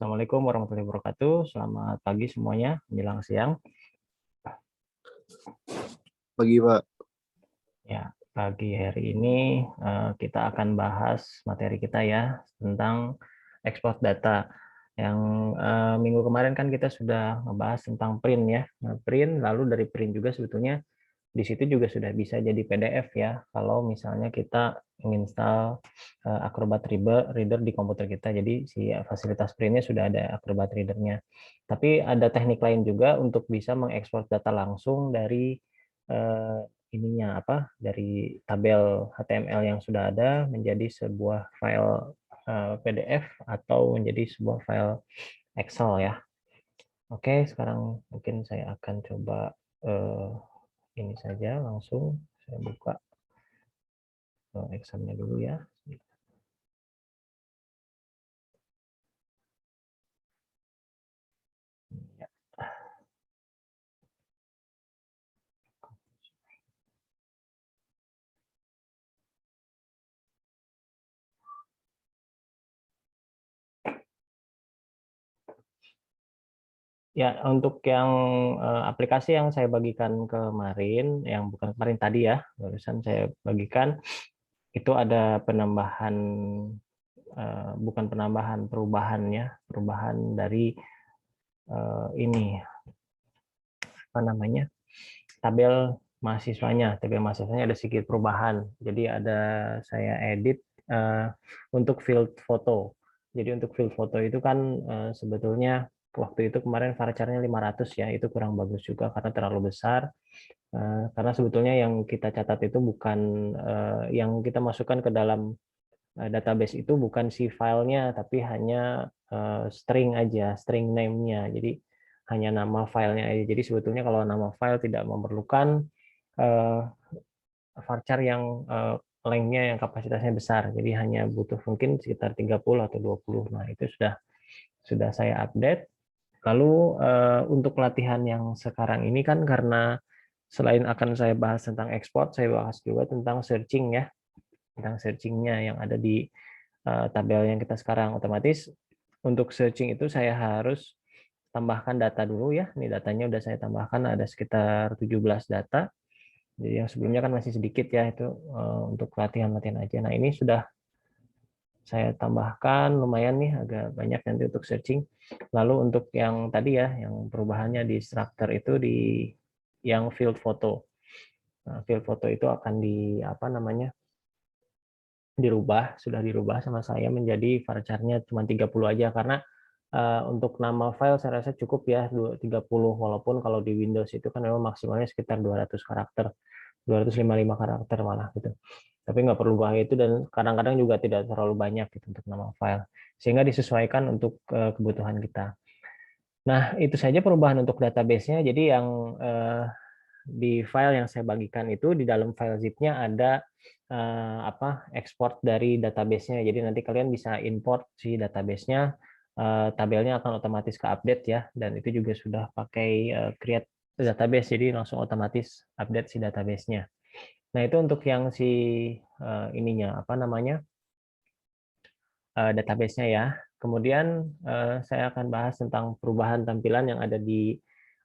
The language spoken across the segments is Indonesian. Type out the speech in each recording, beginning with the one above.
Assalamualaikum warahmatullahi wabarakatuh. Selamat pagi semuanya, menjelang siang. Pagi, Pak. Ya, pagi hari ini kita akan bahas materi kita ya tentang ekspor data. Yang minggu kemarin kan kita sudah ngebahas tentang print ya. Nah, print lalu dari print juga sebetulnya di situ juga sudah bisa jadi PDF ya. Kalau misalnya kita menginstal Acrobat Reader di komputer kita. Jadi si fasilitas printnya sudah ada Acrobat Reader-nya. Tapi ada teknik lain juga untuk bisa mengekspor data langsung dari eh, ininya apa? Dari tabel HTML yang sudah ada menjadi sebuah file PDF atau menjadi sebuah file Excel ya. Oke, sekarang mungkin saya akan coba eh, ini saja langsung saya buka Excelnya dulu ya. Ya, untuk yang aplikasi yang saya bagikan kemarin, yang bukan kemarin tadi ya, barusan saya bagikan, itu ada penambahan, bukan penambahan, perubahan dari ini, apa namanya, tabel mahasiswanya ada sedikit perubahan. Jadi ada saya edit untuk field foto. Jadi untuk field foto itu kan sebetulnya waktu itu kemarin varchar-nya 500 ya, itu kurang bagus juga karena terlalu besar. Karena sebetulnya yang kita catat itu bukan yang kita masukkan ke dalam database itu bukan si filenya, tapi hanya string aja, string name-nya. Jadi hanya nama filenya aja. Jadi sebetulnya kalau nama file tidak memerlukan uh, varchar yang length-nya yang kapasitasnya besar. Jadi hanya butuh mungkin sekitar 30 atau 20. Nah, itu sudah saya update. Lalu untuk latihan yang sekarang ini kan karena selain akan saya bahas tentang ekspor, saya bahas juga tentang searching ya, tentang searchingnya yang ada di tabel yang kita sekarang. Otomatis untuk searching itu saya harus tambahkan data dulu ya. Ini datanya udah saya tambahkan ada sekitar 17 data. Jadi yang sebelumnya kan masih sedikit ya itu untuk latihan-latihan aja. Nah ini sudah saya tambahkan lumayan nih agak banyak nanti untuk searching. Lalu untuk yang tadi ya yang perubahannya di structure itu di yang field photo. Nah, field photo itu akan di apa namanya sudah dirubah sama saya menjadi varchar-nya cuma 30 aja karena untuk nama file saya rasa cukup ya 30 walaupun kalau di Windows itu kan memang maksimalnya sekitar 200 karakter. 255 karakter malah gitu. Tapi nggak perlu banyak itu dan kadang-kadang juga tidak terlalu banyak gitu untuk nama file. Sehingga disesuaikan untuk kebutuhan kita. Nah, itu saja perubahan untuk database-nya. Jadi yang di file yang saya bagikan itu di dalam file zip-nya ada ekspor dari database-nya. Jadi nanti kalian bisa import si database-nya, tabelnya akan otomatis ke-update ya dan itu juga sudah pakai create database jadi langsung otomatis update si database-nya. Nah, itu untuk yang si ininya apa namanya? Database-nya ya. Kemudian saya akan bahas tentang perubahan tampilan yang ada di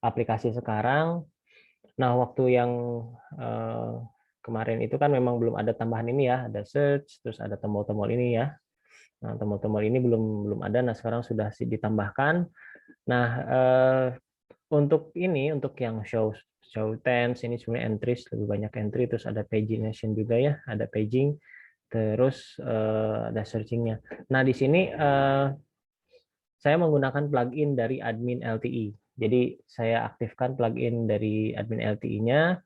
aplikasi sekarang. Nah, waktu yang eh, kemarin itu kan memang belum ada tambahan ini ya, ada search, terus ada tombol-tombol ini ya. Nah, tombol-tombol ini belum belum ada. Nah, sekarang sudah ditambahkan. Nah, untuk ini, untuk yang show tense ini sebenarnya entries lebih banyak entry, terus ada pagination juga ya, ada paging, terus ada searchingnya. Nah, di sini saya menggunakan plugin dari admin LTE. Jadi saya aktifkan plugin dari admin LTE-nya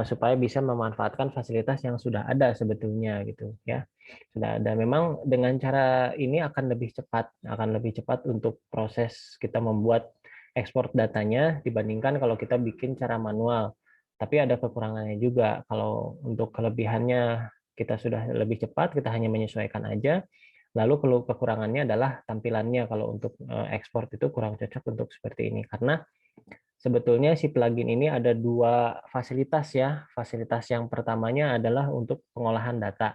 supaya bisa memanfaatkan fasilitas yang sudah ada sebetulnya gitu ya. Sudah ada. Memang dengan cara ini akan lebih cepat untuk proses kita membuat ekspor datanya dibandingkan kalau kita bikin cara manual. Tapi ada kekurangannya juga. Kalau untuk kelebihannya kita sudah lebih cepat, kita hanya menyesuaikan aja. Lalu kalau kekurangannya adalah tampilannya. Kalau untuk ekspor itu kurang cocok untuk seperti ini karena sebetulnya si plugin ini ada dua fasilitas ya. Fasilitas yang pertamanya adalah untuk pengolahan data.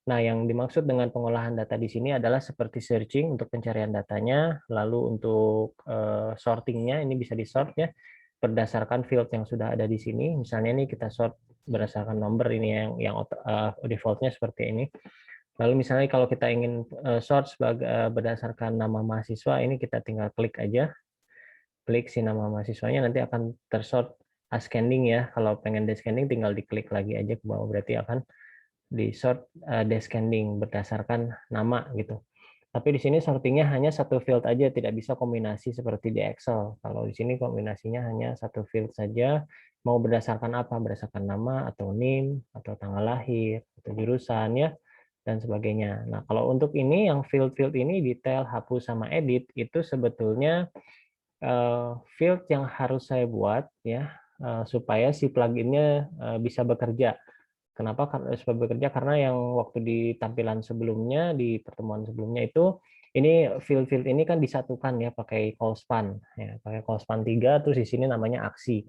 Nah, yang dimaksud dengan pengolahan data di sini adalah seperti searching untuk pencarian datanya, lalu untuk sortingnya ini bisa di-sort ya berdasarkan field yang sudah ada di sini. Misalnya ini kita sort berdasarkan nomor ini yang defaultnya seperti ini. Lalu misalnya kalau kita ingin sort berdasarkan nama mahasiswa, ini kita tinggal klik aja, klik si nama mahasiswanya nanti akan tersort ascending ya. Kalau pengen descending tinggal diklik lagi aja ke bawah, berarti akan di sort descending berdasarkan nama gitu. Tapi di sini sortingnya hanya satu field aja, tidak bisa kombinasi seperti di Excel. Kalau di sini kombinasinya hanya satu field saja, mau berdasarkan apa? Berdasarkan nama atau NIM atau tanggal lahir atau jurusan ya dan sebagainya. Nah, kalau untuk ini yang field-field ini detail, hapus sama edit itu sebetulnya field yang harus saya buat ya supaya si pluginnya bisa bekerja. Kenapa supaya bekerja? Karena yang waktu di tampilan sebelumnya, di pertemuan sebelumnya itu, ini field-field ini kan disatukan ya pakai call span, ya pakai call span 3, terus di sini namanya aksi.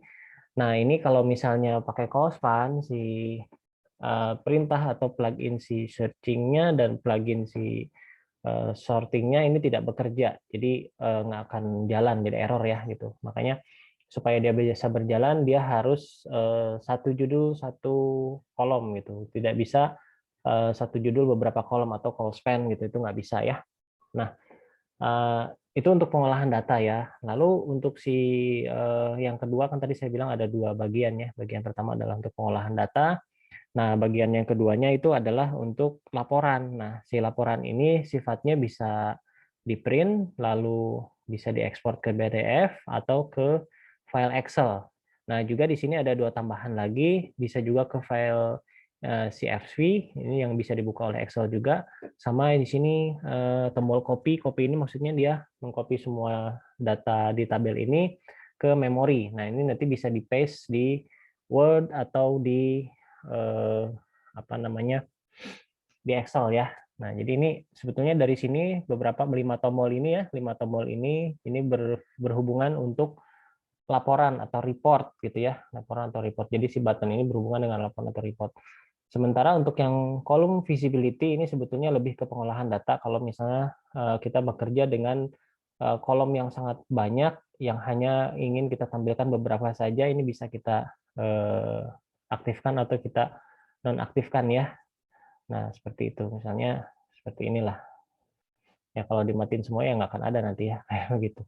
Nah ini kalau misalnya pakai call span, si perintah atau plugin si searching-nya dan plugin si sorting-nya ini tidak bekerja, jadi nggak akan jalan, jadi error ya gitu. Makanya supaya dia bisa berjalan, dia harus satu judul satu kolom gitu, tidak bisa satu judul beberapa kolom atau call span gitu, itu nggak bisa ya. Nah itu untuk pengolahan data ya. Lalu untuk si yang kedua kan tadi saya bilang ada dua bagian ya. Bagian pertama adalah untuk pengolahan data. Nah, bagian yang keduanya itu adalah untuk laporan. Nah, si laporan ini sifatnya bisa di-print, lalu bisa diekspor ke PDF atau ke file Excel. Nah, juga di sini ada dua tambahan lagi, bisa juga ke file CSV, ini yang bisa dibuka oleh Excel juga. Sama di sini tombol copy. Copy ini maksudnya dia mengcopy semua data di tabel ini ke memori. Nah, ini nanti bisa di-paste di Word atau di apa namanya di Excel ya. Nah, jadi ini sebetulnya dari sini beberapa 5 tombol ini ya, 5 tombol ini berhubungan untuk laporan atau report gitu ya, laporan atau report. Jadi si button ini berhubungan dengan laporan atau report. Sementara untuk yang kolom visibility ini sebetulnya lebih ke pengolahan data kalau misalnya kita bekerja dengan kolom yang sangat banyak yang hanya ingin kita tampilkan beberapa saja, ini bisa kita aktifkan atau kita nonaktifkan ya. Nah, seperti itu. Misalnya seperti inilah. Ya kalau dimatiin semua ya nggak akan ada nanti ya kayak begitu.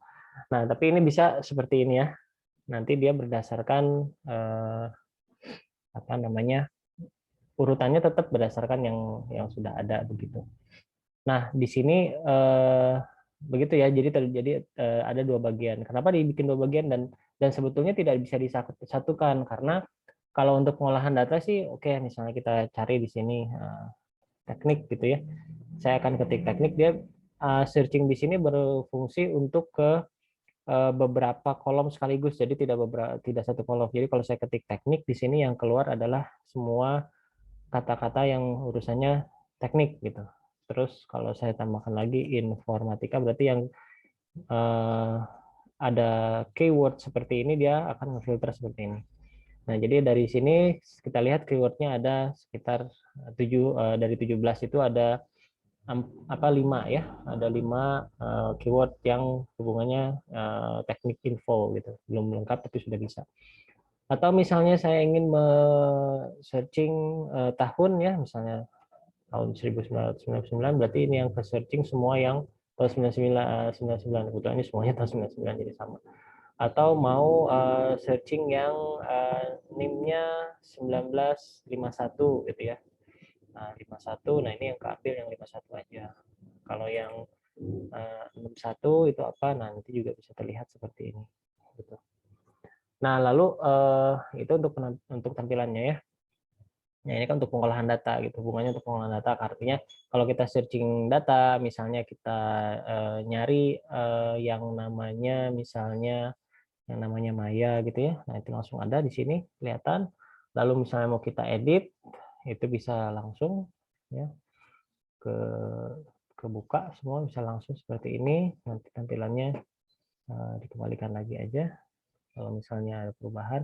Nah, tapi ini bisa seperti ini ya. Nanti dia berdasarkan apa namanya? Urutannya tetap berdasarkan yang sudah ada begitu. Nah, di sini begitu ya. Jadi terjadi ada dua bagian. Kenapa dibikin dua bagian dan sebetulnya tidak bisa disatukan karena kalau untuk pengolahan data sih oke, misalnya kita cari di sini teknik gitu ya. Saya akan ketik teknik, dia searching di sini berfungsi untuk ke beberapa kolom sekaligus, jadi tidak satu kolom. Jadi kalau saya ketik teknik di sini yang keluar adalah semua kata-kata yang urusannya teknik gitu. Terus kalau saya tambahkan lagi informatika berarti yang eh, ada keyword seperti ini dia akan ngefilter seperti ini. Nah, jadi dari sini kita lihat keywordnya ada sekitar 7 dari 17 itu ada apa 5 ya, ada 5 keyword yang hubungannya teknik info gitu, belum lengkap tapi sudah bisa. Atau misalnya saya ingin searching tahun ya, misalnya tahun 1999, berarti ini yang ke searching semua yang tahun 99, kebetulan ini semuanya tahun 99 jadi sama. Atau mau searching yang NIM-nya 1951 gitu ya. Nah, 51, nah ini yang keambil yang 51 aja. Kalau yang 61 itu apa? Nah, nanti juga bisa terlihat seperti ini. Gitu. Nah, lalu itu untuk tampilannya ya. Nah, ini kan untuk pengolahan data gitu. Hubungannya untuk pengolahan data artinya kalau kita searching data, misalnya kita nyari yang namanya misalnya yang namanya Maya gitu ya. Nah, itu langsung ada di sini kelihatan. Lalu misalnya mau kita edit, itu bisa langsung ya ke kebuka semua bisa langsung seperti ini. Nanti tampilannya dikembalikan lagi aja kalau misalnya ada perubahan.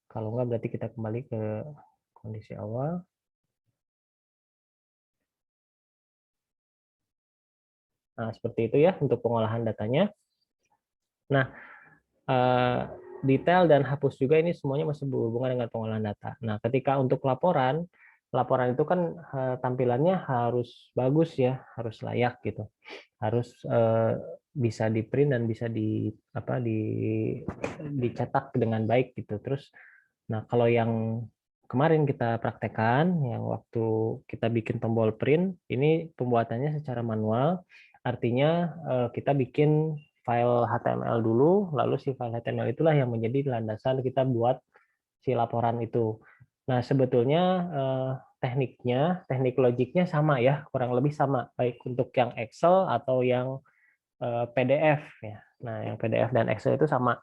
Kalau enggak berarti kita kembali ke kondisi awal. Nah, seperti itu ya untuk pengolahan datanya. Nah, detail dan hapus juga ini semuanya masih berhubungan dengan pengolahan data. Nah, ketika untuk laporan, laporan itu kan tampilannya harus bagus ya, harus layak gitu, harus bisa di print dan bisa dicetak dengan baik gitu. Terus, nah kalau yang kemarin kita praktekkan, yang waktu kita bikin tombol print, ini pembuatannya secara manual, artinya kita bikin file HTML dulu, lalu si file HTML itulah yang menjadi landasan kita buat si laporan itu. Nah, sebetulnya teknik logiknya sama ya, kurang lebih sama, baik untuk yang Excel atau yang PDF ya. Nah, yang PDF dan Excel itu sama.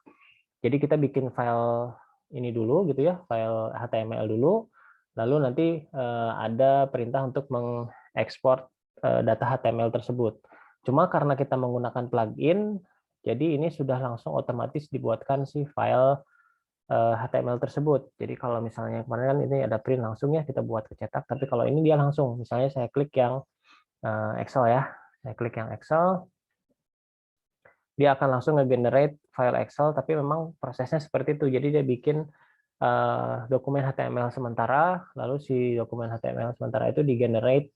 Jadi kita bikin file ini dulu gitu ya, file HTML dulu, lalu nanti ada perintah untuk mengekspor data HTML tersebut. Cuma karena kita menggunakan plugin, jadi ini sudah langsung otomatis dibuatkan si file HTML tersebut. Jadi kalau misalnya kemarin kan ini ada print langsung ya kita buat ke cetak, tapi kalau ini dia langsung. Misalnya saya klik yang Excel ya, saya klik yang Excel, dia akan langsung nge-generate file Excel, tapi memang prosesnya seperti itu. Jadi dia bikin dokumen HTML sementara, lalu si dokumen HTML sementara itu di-generate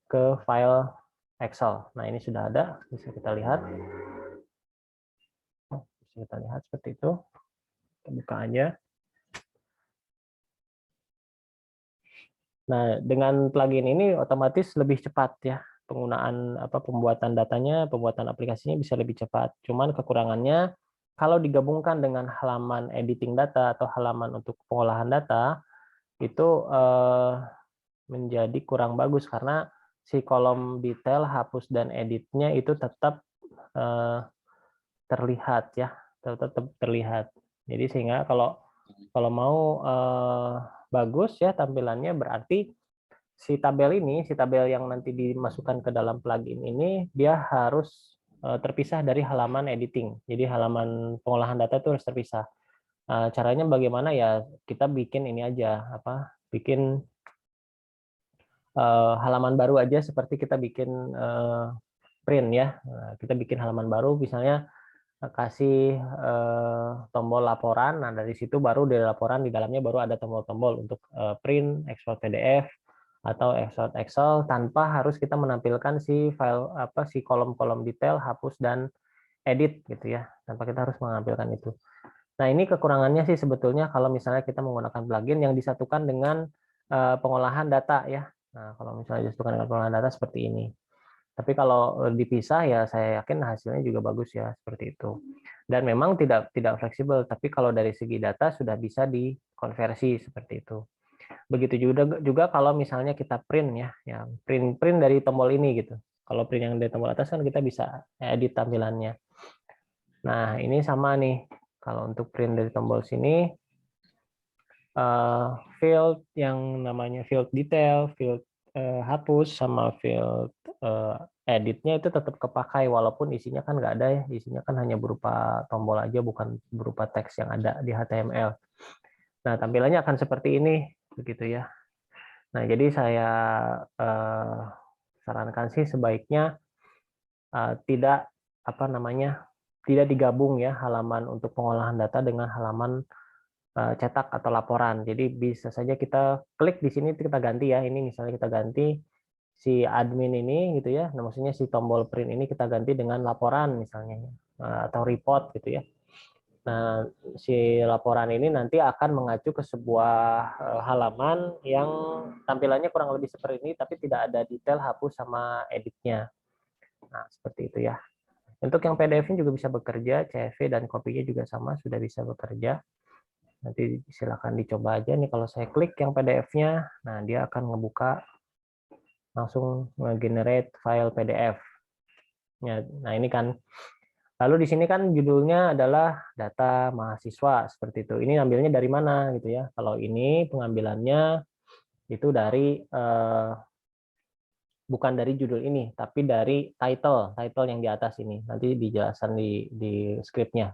ke file Excel. Nah, ini sudah ada, bisa kita lihat. Bisa kita lihat seperti itu. Kita buka aja. Nah, dengan plugin ini otomatis lebih cepat ya. Penggunaan pembuatan datanya, pembuatan aplikasinya bisa lebih cepat. Cuman kekurangannya kalau digabungkan dengan halaman editing data atau halaman untuk pengolahan data itu menjadi kurang bagus karena si kolom detail, hapus dan editnya itu tetap terlihat ya, tetap terlihat. Jadi sehingga kalau mau bagus ya tampilannya berarti si tabel yang nanti dimasukkan ke dalam plugin ini dia harus terpisah dari halaman editing. Jadi halaman pengolahan data itu harus terpisah. Caranya bagaimana ya? Kita bikin ini aja bikin halaman baru aja seperti kita bikin print ya. Kita bikin halaman baru misalnya kasih tombol laporan. Nah, dari situ baru dari laporan di dalamnya baru ada tombol-tombol untuk print, export PDF atau export Excel tanpa harus kita menampilkan si file si kolom-kolom detail, hapus dan edit gitu ya. Tanpa kita harus menampilkan itu. Nah, ini kekurangannya sih sebetulnya kalau misalnya kita menggunakan plugin yang disatukan dengan pengolahan data ya. Nah, kalau misalnya disatukan dengan pengolahan data seperti ini. Tapi kalau dipisah ya saya yakin hasilnya juga bagus ya seperti itu. Dan memang tidak fleksibel, tapi kalau dari segi data sudah bisa dikonversi seperti itu. Begitu juga kalau misalnya kita print ya, print dari tombol ini gitu. Kalau print yang dari tombol atas kan kita bisa edit tampilannya. Nah, ini sama nih. Kalau untuk print dari tombol sini field yang namanya field detail, field hapus sama field editnya itu tetap kepakai walaupun isinya kan nggak ada ya, isinya kan hanya berupa tombol aja bukan berupa teks yang ada di HTML. Nah, tampilannya akan seperti ini begitu ya. Nah, jadi saya sarankan sih sebaiknya tidak tidak digabung ya halaman untuk pengolahan data dengan halaman cetak atau laporan. Jadi bisa saja kita klik di sini kita ganti ya. Ini misalnya kita ganti si admin ini gitu ya. Nah, maksudnya si tombol print ini kita ganti dengan laporan misalnya atau report gitu ya. Nah, si laporan ini nanti akan mengacu ke sebuah halaman yang tampilannya kurang lebih seperti ini tapi tidak ada detail hapus sama editnya. Nah, seperti itu ya. Untuk yang PDF-nya juga bisa bekerja, CSV dan kopinya juga sama sudah bisa bekerja. Nanti silakan dicoba aja nih kalau saya klik yang PDF-nya, nah dia akan ngebuka langsung nge-generate file PDF. Nah, ini kan. Lalu di sini kan judulnya adalah data mahasiswa seperti itu. Ini ambilnya dari mana gitu ya. Kalau ini pengambilannya itu dari bukan dari judul ini, tapi dari title yang di atas ini. Nanti dijelaskan di skripnya.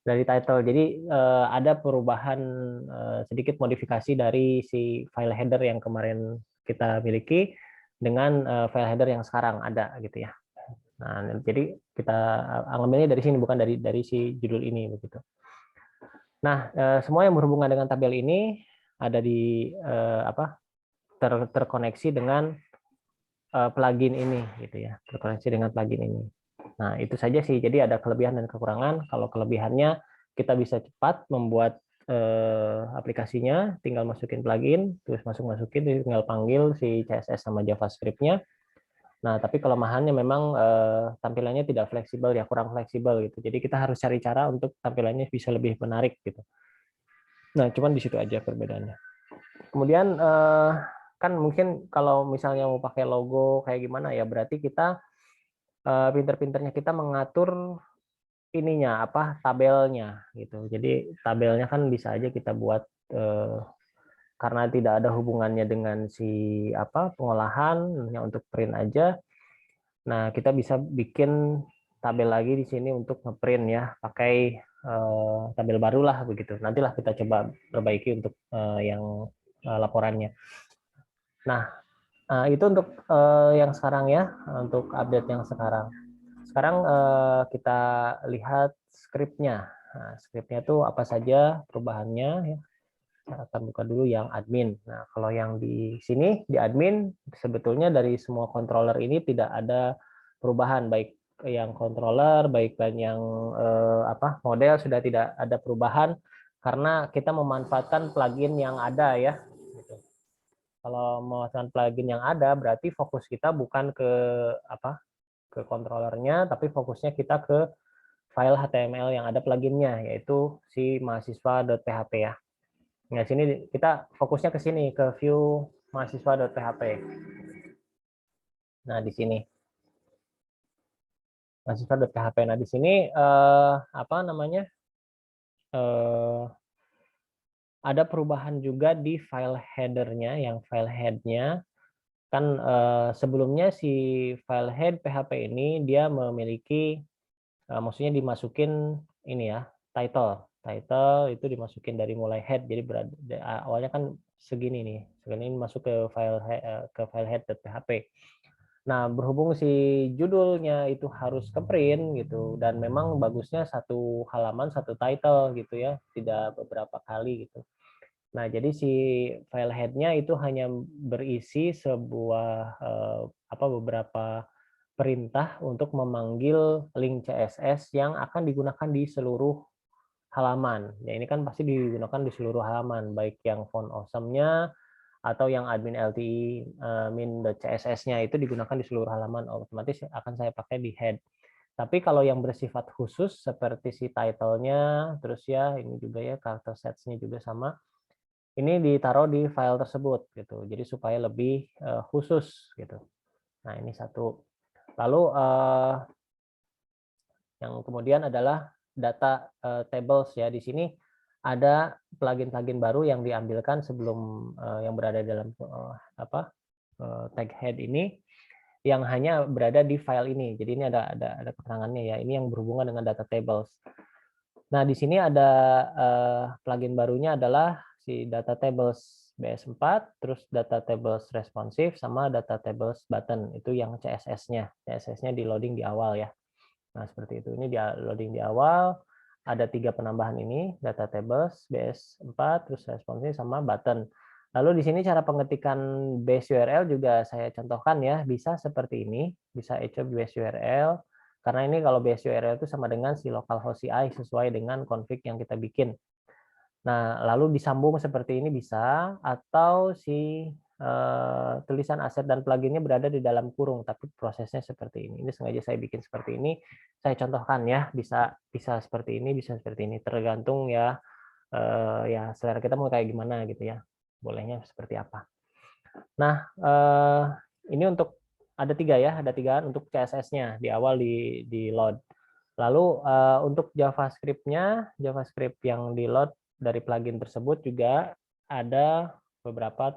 Dari title. Jadi ada perubahan sedikit modifikasi dari si file header yang kemarin kita miliki dengan file header yang sekarang ada gitu ya. Nah, jadi kita ngambilnya dari sini, bukan dari si judul ini begitu. Nah, semua yang berhubungan dengan tabel ini ada di terkoneksi dengan plugin ini gitu ya, terkoneksi dengan plugin ini. Nah, itu saja sih. Jadi ada kelebihan dan kekurangan. Kalau kelebihannya kita bisa cepat membuat aplikasinya, tinggal masukin plugin, terus masukin, tinggal panggil si CSS sama JavaScript-nya. Nah, tapi kelemahannya memang tampilannya tidak fleksibel ya, kurang fleksibel gitu. Jadi kita harus cari cara untuk tampilannya bisa lebih menarik gitu. Nah, cuman di situ aja perbedaannya. Kemudian kan mungkin kalau misalnya mau pakai logo kayak gimana ya, berarti kita pinter-pinternya kita mengatur ininya apa tabelnya gitu. Jadi tabelnya kan bisa aja kita buat karena tidak ada hubungannya dengan si pengolahan, hanya untuk print aja. Nah, kita bisa bikin tabel lagi di sini untuk ngeprint ya, pakai tabel baru lah begitu. Nantilah kita coba perbaiki untuk yang laporannya. Nah, itu untuk yang sekarang ya, untuk update yang sekarang. Sekarang kita lihat skripnya. Nah, skripnya itu apa saja perubahannya ya. Saya akan buka dulu yang admin. Nah, kalau yang di sini di admin sebetulnya dari semua controller ini tidak ada perubahan, baik yang controller, baik yang model sudah tidak ada perubahan karena kita memanfaatkan plugin yang ada ya. Gitu. Kalau memanfaatkan plugin yang ada berarti fokus kita bukan ke controllernya, tapi fokusnya kita ke file HTML yang ada pluginnya, yaitu si mahasiswa.php ya. Nah, sini kita fokusnya ke sini, ke view mahasiswa.php. Nah, di sini mahasiswa.php. Nah, di sini ada perubahan juga di file header-nya, yang file head-nya kan sebelumnya si file head PHP ini dia memiliki maksudnya dimasukin ini ya, title itu dimasukin dari mulai head, jadi awalnya kan segini nih, segini masuk ke file head.php. Nah, berhubung si judulnya itu harus ke print gitu, dan memang bagusnya satu halaman satu title gitu ya, tidak beberapa kali gitu. Nah, jadi si file head-nya itu hanya berisi sebuah beberapa perintah untuk memanggil link CSS yang akan digunakan di seluruh halaman. Ya, ini kan pasti digunakan di seluruh halaman, baik yang font awesome-nya atau yang admin LTI min.css-nya itu digunakan di seluruh halaman, otomatis akan saya pakai di head. Tapi kalau yang bersifat khusus seperti si title-nya, terus ya ini juga ya character sets-nya juga sama, ini ditaruh di file tersebut gitu. Jadi supaya lebih khusus gitu. Nah, ini satu. Lalu yang kemudian adalah data tables ya. Di sini ada plugin-plugin baru yang diambilkan sebelum yang berada dalam tag head ini, yang hanya berada di file ini. Jadi ini ada keterangannya ya. Ini yang berhubungan dengan data tables. Nah, di sini ada plugin barunya adalah si data tables BS4, terus data tables responsive sama data tables button. Itu yang CSS-nya. CSS-nya di loading di awal ya. Nah, seperti itu. Ini di loading di awal, ada 3 penambahan ini, data tables, BS4, terus responsive, sama button. Lalu di sini cara pengetikan base URL juga saya contohkan ya, bisa seperti ini, bisa echo base URL, karena ini kalau base URL itu sama dengan si localhost CI sesuai dengan config yang kita bikin. Nah, lalu disambung seperti ini bisa, atau si tulisan aset dan pluginnya berada di dalam kurung, tapi prosesnya seperti ini. Ini sengaja saya bikin seperti ini. Saya contohkan ya, bisa seperti ini, bisa seperti ini, tergantung ya ya selera kita mau kayak gimana gitu ya. Bolehnya seperti apa. Nah, ini untuk ada 3 ya, ada 3 untuk CSS-nya di awal di load. Lalu untuk JavaScript-nya, JavaScript yang di load dari plugin tersebut juga ada beberapa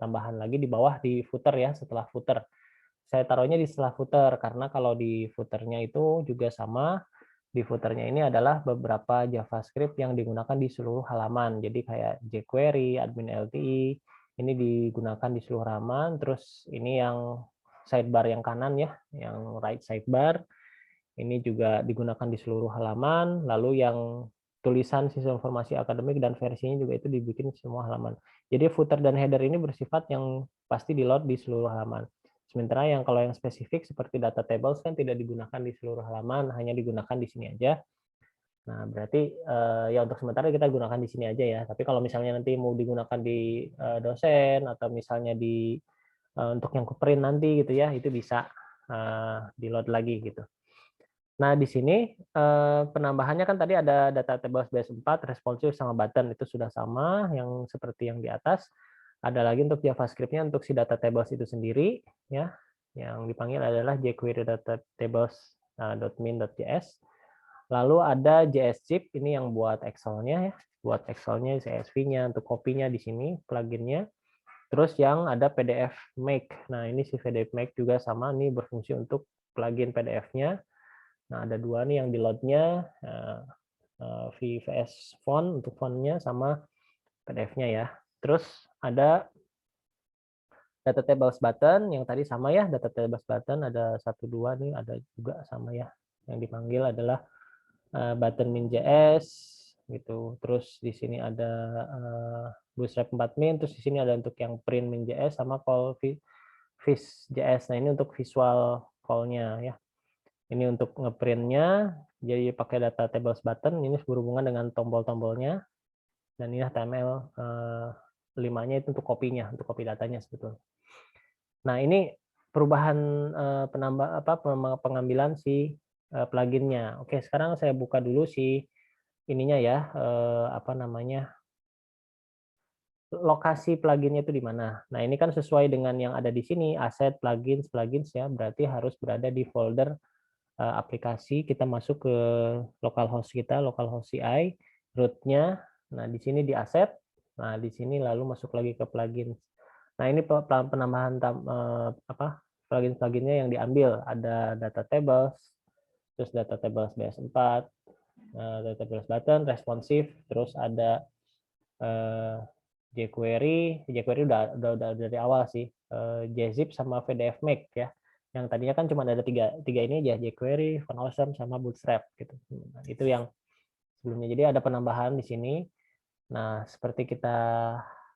tambahan lagi di bawah di footer ya, setelah footer. Saya taruhnya di setelah footer karena kalau di footernya itu juga sama, di footernya ini adalah beberapa JavaScript yang digunakan di seluruh halaman. Jadi kayak jQuery, admin LTI, ini digunakan di seluruh halaman, terus ini yang sidebar yang kanan ya, yang right sidebar. Ini juga digunakan di seluruh halaman, lalu yang tulisan sisa informasi akademik dan versinya juga itu dibikin semua halaman. Jadi footer dan header ini bersifat yang pasti di-load di seluruh halaman. Sementara yang kalau yang spesifik seperti data tables kan tidak digunakan di seluruh halaman, hanya digunakan di sini aja. Nah, berarti ya untuk sementara kita gunakan di sini aja ya. Tapi kalau misalnya nanti mau digunakan di dosen atau misalnya di untuk yang ke print nanti gitu ya, itu bisa di-load lagi gitu. Nah, di sini penambahannya kan tadi ada data tables base 4, responsive sama button itu sudah sama yang seperti yang di atas. Ada lagi untuk JavaScript-nya untuk si data tables itu sendiri ya. Yang dipanggil adalah jQuery data tables.min.js. Lalu ada JSZip ini yang buat Excel-nya ya. Buat Excel-nya, CSV-nya untuk kopinya di sini plugin-nya. Terus yang ada PDF Make. Nah, ini si PDF Make juga sama nih berfungsi untuk plugin PDF-nya. Nah, ada dua nih yang di load-nya, VS Font untuk font-nya sama PDF-nya ya. Terus ada data tables button yang tadi sama ya, data tables button ada 1 2 nih ada juga sama ya. Yang dipanggil adalah button min.js gitu. Terus di sini ada bootstrap 4min, terus di sini ada untuk yang print min.js sama call vis.js. Nah, ini untuk visual call-nya ya. Ini untuk ngeprintnya, jadi pakai data tables button, ini berhubungan dengan tombol-tombolnya, dan ini HTML 5-nya itu untuk kopinya, untuk copy datanya sebetulnya. Nah, ini perubahan pengambilan si pluginnya. Oke, sekarang saya buka dulu si ininya ya, lokasi pluginnya itu di mana. Nah, ini kan sesuai dengan yang ada di sini, aset plugins ya, berarti harus berada di folder aplikasi. Kita masuk ke localhost kita, localhost CI, root-nya. Nah, di sini di aset. Nah, di sini lalu masuk lagi ke plugin. Nah, ini penambahan plugin-pluginnya yang diambil. Ada data tables, terus data tables BS4, data tables button, responsive, terus ada jQuery udah dari awal sih, JZip sama PDF Make ya. Yang tadinya kan cuma ada tiga ini aja, jQuery, FontAwesome sama Bootstrap gitu. Nah, itu yang sebelumnya. Jadi ada penambahan di sini. Nah, seperti kita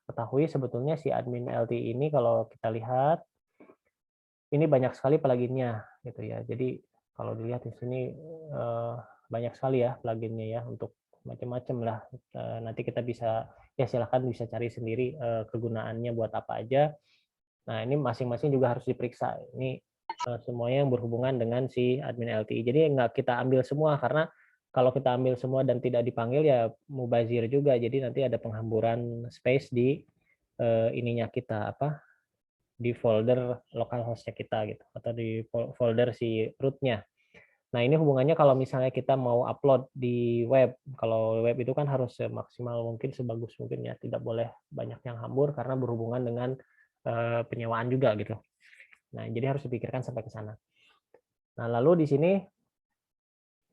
ketahui sebetulnya si admin LT ini kalau kita lihat ini banyak sekali pluginnya gitu ya. Jadi kalau dilihat di sini banyak sekali ya pluginnya ya untuk macam-macam lah. Nanti kita bisa ya silakan bisa cari sendiri kegunaannya buat apa aja. Nah, ini masing-masing juga harus diperiksa. Ini semuanya yang berhubungan dengan si admin LTI. Jadi nggak kita ambil semua karena kalau kita ambil semua dan tidak dipanggil ya mubazir juga. Jadi nanti ada penghamburan space di ininya kita di folder localhost-nya kita gitu atau di folder si root-nya. Nah, ini hubungannya kalau misalnya kita mau upload di web. Kalau web itu kan harus semaksimal mungkin, sebagus mungkin ya. Tidak boleh banyak yang hambur karena berhubungan dengan penyewaan juga gitu. Nah, jadi harus dipikirkan sampai ke sana. Nah, lalu di sini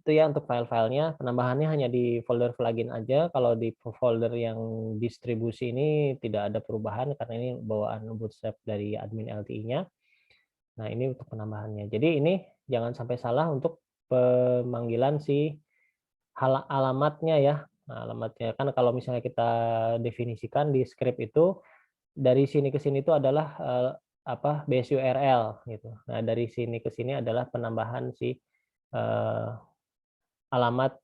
itu ya untuk file-filenya, penambahannya hanya di folder plugin aja. Kalau di folder yang distribusi ini tidak ada perubahan karena ini bawaan Bootstrap dari admin LTI-nya. Nah, ini untuk penambahannya. Jadi ini jangan sampai salah untuk pemanggilan si alamatnya ya. Nah, alamatnya kan kalau misalnya kita definisikan di script itu dari sini ke sini itu adalah base URL gitu. Nah, dari sini ke sini adalah penambahan si alamat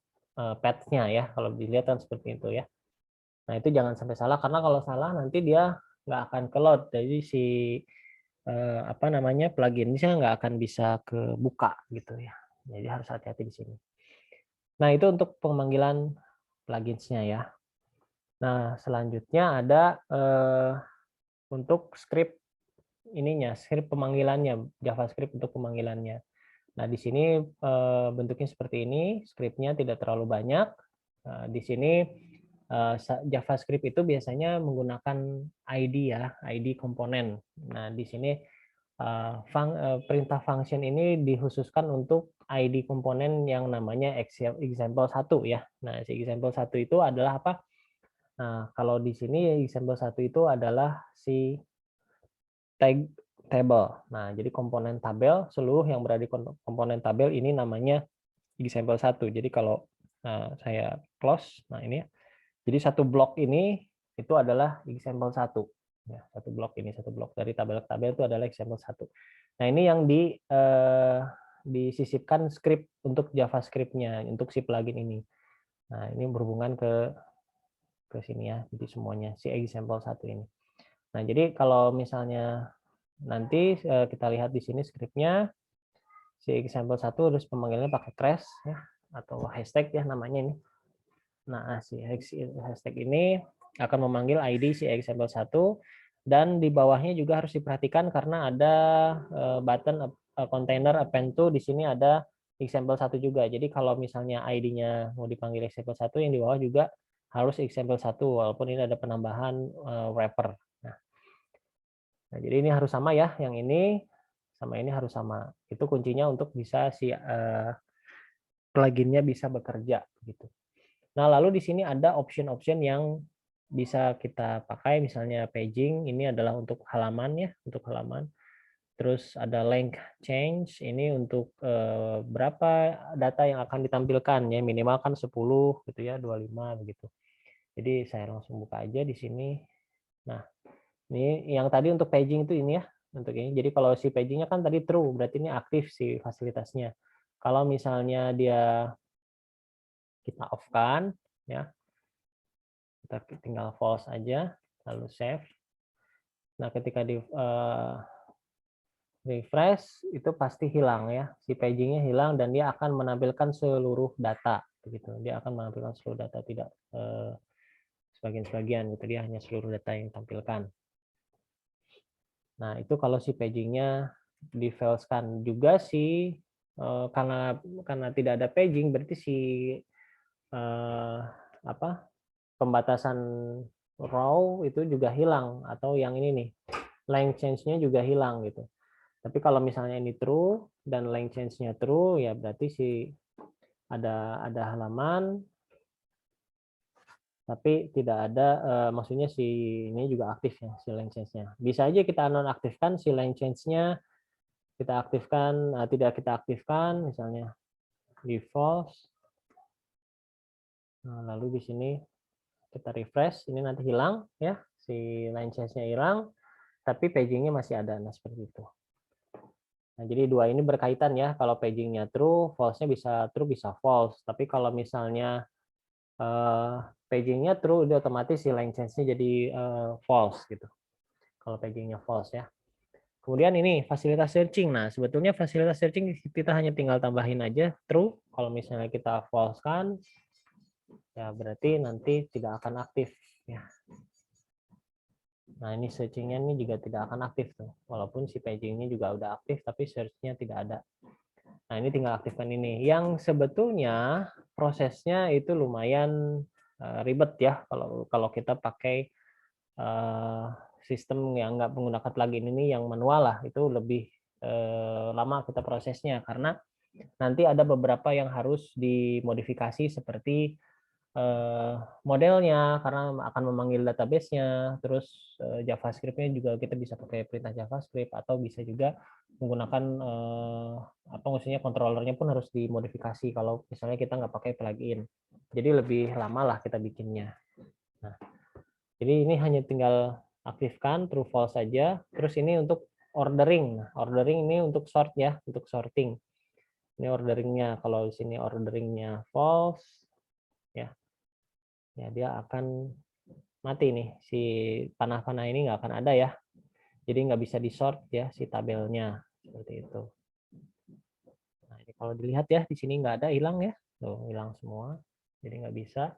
path-nya ya. Kalau dilihat kan seperti itu ya. Nah, itu jangan sampai salah karena kalau salah nanti dia nggak akan ke load. Jadi si plugin-nya nggak akan bisa kebuka gitu ya. Jadi harus hati-hati di sini. Nah, itu untuk pemanggilan plugins-nya ya. Nah, selanjutnya ada untuk script script pemanggilannya, JavaScript untuk pemanggilannya. Nah, di sini bentuknya seperti ini, script-nya tidak terlalu banyak. Di sini JavaScript itu biasanya menggunakan ID ya, ID komponen. Nah, di sini perintah function ini dikhususkan untuk ID komponen yang namanya example1 ya. Nah, si example1 itu adalah apa? Nah, kalau di sini example1 itu adalah si tag table. Nah, jadi komponen tabel, seluruh yang berada di komponen tabel ini namanya example 1. Jadi kalau saya close, nah ini ya. Jadi satu blok ini itu adalah example 1. Ya, satu blok dari tabel ke tabel itu adalah example 1. Nah, ini yang disisipkan script untuk JavaScript-nya, untuk si plugin ini. Nah, ini berhubungan ke sini ya, jadi semuanya, si example 1 ini. Nah, jadi kalau misalnya nanti kita lihat di sini script-nya, si example 1 harus pemanggilnya pakai crash ya, atau hashtag ya namanya ini. Nah, si hashtag ini akan memanggil ID si example 1, dan di bawahnya juga harus diperhatikan karena ada button container append to, di sini ada example 1 juga. Jadi kalau misalnya ID-nya mau dipanggil example 1, yang di bawah juga harus example 1 walaupun ini ada penambahan wrapper. Nah, jadi ini harus sama ya, yang ini sama ini harus sama. Itu kuncinya untuk bisa si pluginnya bisa bekerja gitu. Nah, lalu di sini ada option-option yang bisa kita pakai, misalnya paging, ini adalah untuk halaman ya, untuk halaman. Terus ada length change, ini untuk berapa data yang akan ditampilkan ya, minimal kan 10 gitu ya, 25 begitu. Jadi saya langsung buka aja di sini. Nah, ini yang tadi untuk paging itu ini ya, untuk ini. Jadi kalau si pagingnya kan tadi true, berarti ini aktif si fasilitasnya. Kalau misalnya kita off-kan ya, kita tinggal false aja, lalu save. Nah, ketika di refresh itu pasti hilang ya, si pagingnya hilang dan dia akan menampilkan seluruh data begitu. Dia akan menampilkan seluruh data, tidak sebagian-sebagian gitu, dia hanya seluruh data yang ditampilkan. Nah, itu kalau si pagingnya di failskan juga sih, karena tidak ada paging, berarti si pembatasan row itu juga hilang, atau yang ini nih, length change-nya juga hilang gitu. Tapi kalau misalnya ini true dan length change-nya true, ya berarti si ada halaman tapi tidak ada, maksudnya si ini juga aktif ya, si length change-nya. Bisa aja kita nonaktifkan si length change-nya, kita aktifkan, tidak kita aktifkan, misalnya di false. Nah, lalu di sini kita refresh, ini nanti hilang ya, si length change-nya hilang, tapi paging-nya masih ada. Nah, seperti itu. Nah, jadi dua ini berkaitan ya, kalau paging-nya true, false-nya bisa true, bisa false. Tapi kalau misalnya paging-nya true, itu otomatis si length change-nya jadi false gitu. Kalau paging-nya false ya. Kemudian ini fasilitas searching. Nah, sebetulnya fasilitas searching kita hanya tinggal tambahin aja true. Kalau misalnya kita false kan, ya berarti nanti tidak akan aktif ya. Nah, ini searching-nya ini juga tidak akan aktif tuh. Walaupun si paging-nya juga udah aktif, tapi search-nya tidak ada. Nah, ini tinggal aktifkan ini. Yang sebetulnya prosesnya itu lumayan ribet ya kalau kita pakai sistem yang nggak menggunakan plugin ini, yang manual lah, itu lebih lama kita prosesnya karena nanti ada beberapa yang harus dimodifikasi seperti modelnya karena akan memanggil database-nya, terus JavaScript-nya juga kita bisa pakai perintah JavaScript, atau bisa juga menggunakan apa maksudnya controllernya pun harus dimodifikasi kalau misalnya kita nggak pakai plugin. Jadi lebih lama lah kita bikinnya. Nah, jadi ini hanya tinggal aktifkan true false saja. Terus ini untuk ordering. Nah, ordering ini untuk sort ya, untuk sorting. Ini orderingnya. Kalau di sini orderingnya false, ya, ya dia akan mati nih. Si panah-panah ini nggak akan ada ya. Jadi nggak bisa di sort ya si tabelnya seperti itu. Nah, ini kalau dilihat ya di sini nggak ada, hilang ya. Tuh, hilang semua. Jadi nggak bisa.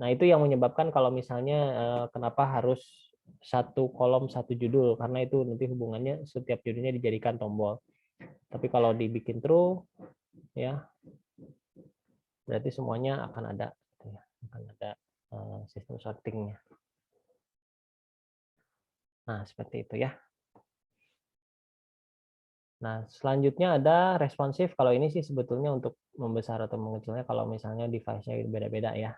Nah, itu yang menyebabkan kalau misalnya kenapa harus satu kolom satu judul, karena itu nanti hubungannya setiap judulnya dijadikan tombol. Tapi kalau dibikin true ya berarti semuanya akan ada akan ada sistem sortingnya. Nah, seperti itu ya. Nah, selanjutnya ada responsif. Kalau ini sih sebetulnya untuk membesar atau mengecilnya kalau misalnya device-nya beda-beda ya.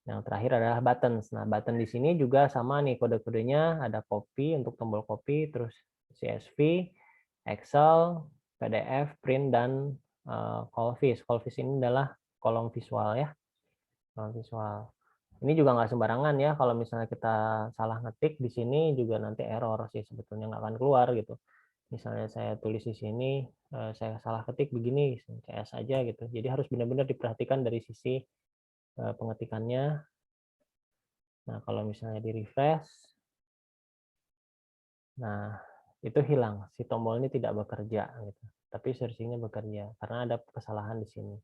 Yang terakhir adalah buttons. Nah, button di sini juga sama nih kode-kodenya, ada copy untuk tombol copy, terus CSV, Excel, PDF, print, dan Colvis. Colvis ini adalah kolom visual ya, kolom visual. Ini juga nggak sembarangan ya, kalau misalnya kita salah ngetik di sini juga nanti error sih, sebetulnya nggak akan keluar gitu. Misalnya saya tulis di sini, saya salah ketik begini, CS aja gitu. Jadi harus benar-benar diperhatikan dari sisi pengetikannya. Nah, kalau misalnya di refresh, nah itu hilang, si tombol ini tidak bekerja gitu. Tapi searching-nya bekerja karena ada kesalahan di sini.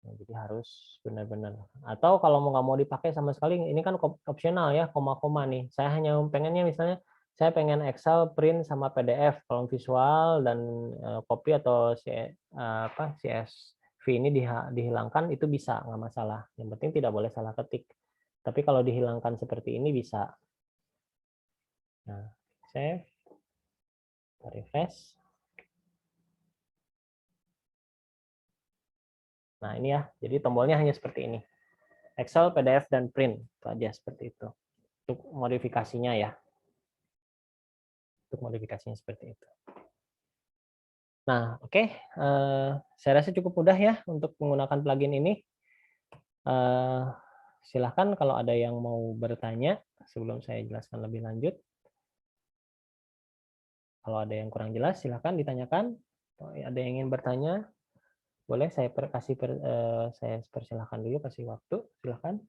Nah, jadi harus benar-benar. Atau kalau nggak mau dipakai sama sekali, ini kan opsional ya, koma-koma nih. Saya hanya pengennya misalnya, saya pengen Excel, print, sama PDF, kolom visual, dan copy atau CSV ini dihilangkan, itu bisa, nggak masalah. Yang penting tidak boleh salah ketik. Tapi kalau dihilangkan seperti ini bisa. Nah, save, refresh. Nah, ini ya, jadi tombolnya hanya seperti ini. Excel, PDF, dan print. Itu aja seperti itu. Untuk modifikasinya ya. Untuk modifikasinya seperti itu. Nah, oke. Saya rasa cukup mudah ya untuk menggunakan plugin ini. Silahkan kalau ada yang mau bertanya sebelum saya jelaskan lebih lanjut. Kalau ada yang kurang jelas, silahkan ditanyakan. Kalau ada yang ingin bertanya, boleh saya persilahkan dulu, kasih waktu. Silahkan.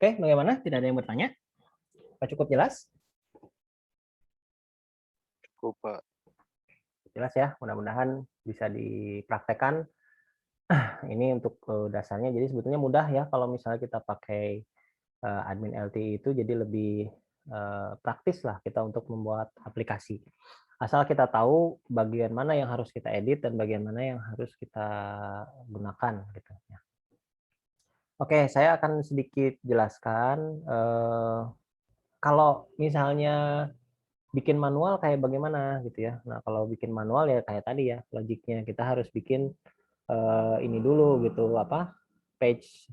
Oke, bagaimana? Tidak ada yang bertanya? Apa cukup jelas? Cukup, Pak. Jelas ya, mudah-mudahan bisa dipraktekkan. Ini untuk dasarnya, jadi sebetulnya mudah ya kalau misalnya kita pakai admin LTI itu, jadi lebih praktis lah kita untuk membuat aplikasi. Asal kita tahu bagian mana yang harus kita edit dan bagian mana yang harus kita gunakan gitu ya. Oke, saya akan sedikit jelaskan kalau misalnya bikin manual kayak bagaimana gitu ya. Nah, kalau bikin manual ya kayak tadi ya, logiknya kita harus bikin ini dulu gitu, apa, page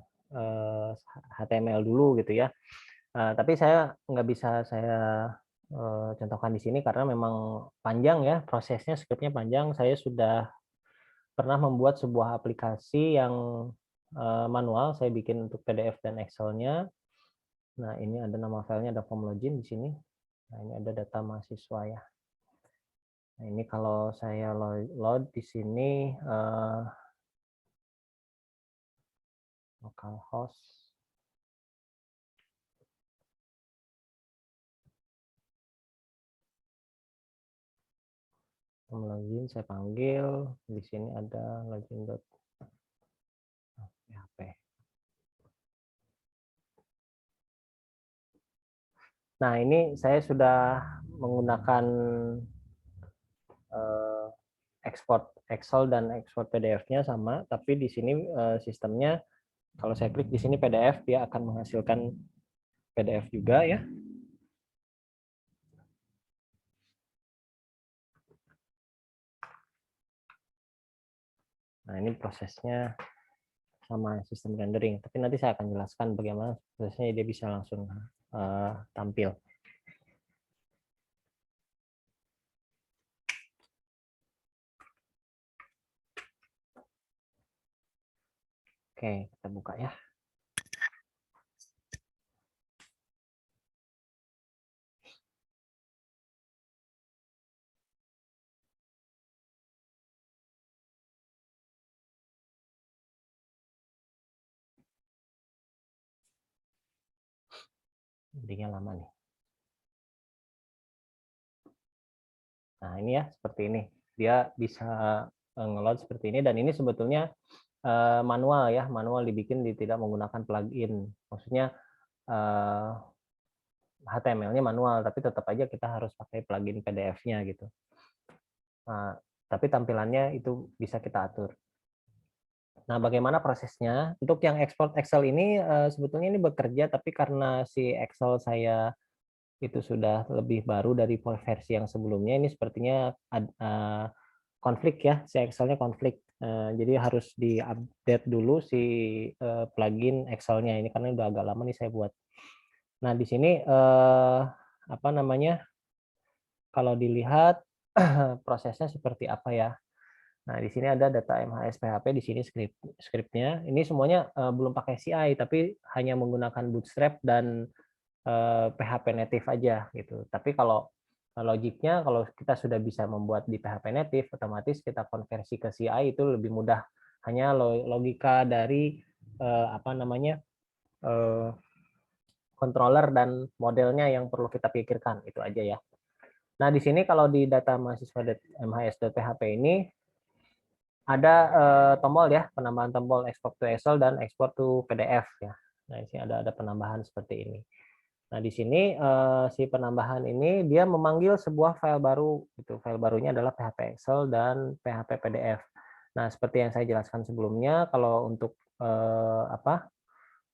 HTML dulu gitu ya. Tapi saya nggak bisa saya contohkan di sini karena memang panjang ya prosesnya, skripnya panjang. Saya sudah pernah membuat sebuah aplikasi yang manual, saya bikin untuk PDF dan Excel-nya. Nah, ini ada nama filenya, ada form login di sini. Nah, ini ada data mahasiswa ya. Nah, ini kalau saya load di sini localhost. Login saya panggil, di sini ada login.php. Nah, ini saya sudah menggunakan ekspor Excel dan ekspor PDF-nya sama, tapi di sini sistemnya kalau saya klik di sini PDF, dia akan menghasilkan PDF juga ya. Nah, ini prosesnya sama sistem rendering, tapi nanti saya akan jelaskan bagaimana prosesnya dia bisa langsung tampil. Oke, kita buka ya. Loadingnya lama nih. Nah, ini ya seperti ini. Dia bisa nge-load seperti ini, dan ini sebetulnya manual ya, manual dibikin tidak menggunakan plugin. Maksudnya HTML-nya manual, tapi tetap aja kita harus pakai plugin PDF-nya gitu. Nah, tapi tampilannya itu bisa kita atur. Nah, bagaimana prosesnya? Untuk yang export Excel ini sebetulnya ini bekerja, tapi karena si Excel saya itu sudah lebih baru dari versi yang sebelumnya, ini sepertinya konflik ya, si Excel-nya konflik. Jadi harus di-update dulu si plugin Excel-nya ini, karena udah agak lama nih saya buat. Nah, di sini apa namanya? Kalau dilihat prosesnya seperti apa ya? Nah, di sini ada data MHS PHP, di sini skripnya. Ini semuanya belum pakai CI, tapi hanya menggunakan Bootstrap dan PHP native aja gitu. Tapi kalau logiknya, kalau kita sudah bisa membuat di PHP native, otomatis kita konversi ke CI itu lebih mudah. Hanya logika dari apa namanya controller dan modelnya yang perlu kita pikirkan, itu aja ya. Nah, di sini kalau di data mahasiswa.mhs.php ini ada tombol ya, penambahan tombol export to Excel dan export to PDF ya. Nah, di sini ada penambahan seperti ini. Nah, di sini si penambahan ini dia memanggil sebuah file baru, itu file barunya adalah PHP Excel dan PHP PDF. Nah, seperti yang saya jelaskan sebelumnya, kalau untuk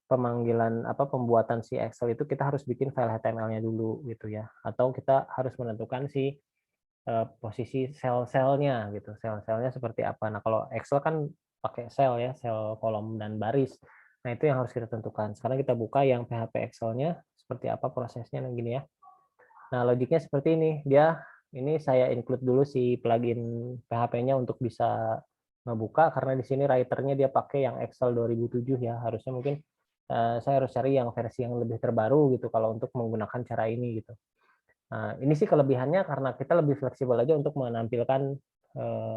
pemanggilan pembuatan si Excel itu kita harus bikin file HTML-nya dulu gitu ya, atau kita harus menentukan si posisi sel-selnya gitu, sel-selnya seperti apa. Nah, kalau Excel kan pakai sel ya, sel, kolom, dan baris. Nah, itu yang harus kita tentukan. Sekarang kita buka yang PHP Excel-nya seperti apa prosesnya, nah gini ya. Nah, logiknya seperti ini. Ini saya include dulu si plugin PHP-nya untuk bisa ngebuka, karena di sini writer-nya dia pakai yang Excel 2007 ya. Harusnya mungkin saya harus cari yang versi yang lebih terbaru gitu kalau untuk menggunakan cara ini gitu. Nah, ini sih kelebihannya karena kita lebih fleksibel aja untuk menampilkan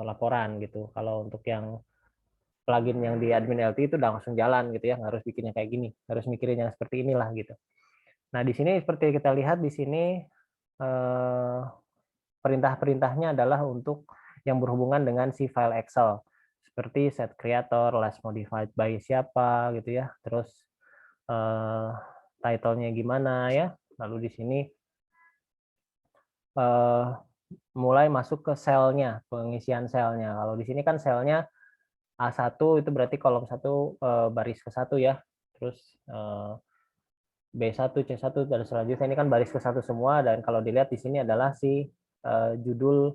laporan gitu. Kalau untuk yang plugin yang di admin LT itu udah langsung jalan gitu ya, nggak harus bikinnya kayak gini, harus mikirin yang seperti inilah gitu. Nah, di sini seperti kita lihat di sini perintah-perintahnya adalah untuk yang berhubungan dengan si file Excel, seperti set creator, last modified by siapa gitu ya, terus title-nya gimana ya, lalu di sini mulai masuk ke selnya, pengisian selnya. Kalau di sini kan selnya A1 itu berarti kolom 1 baris ke 1 ya. Terus B1, C1 dan selanjutnya ini kan baris ke 1 semua, dan kalau dilihat di sini adalah si judul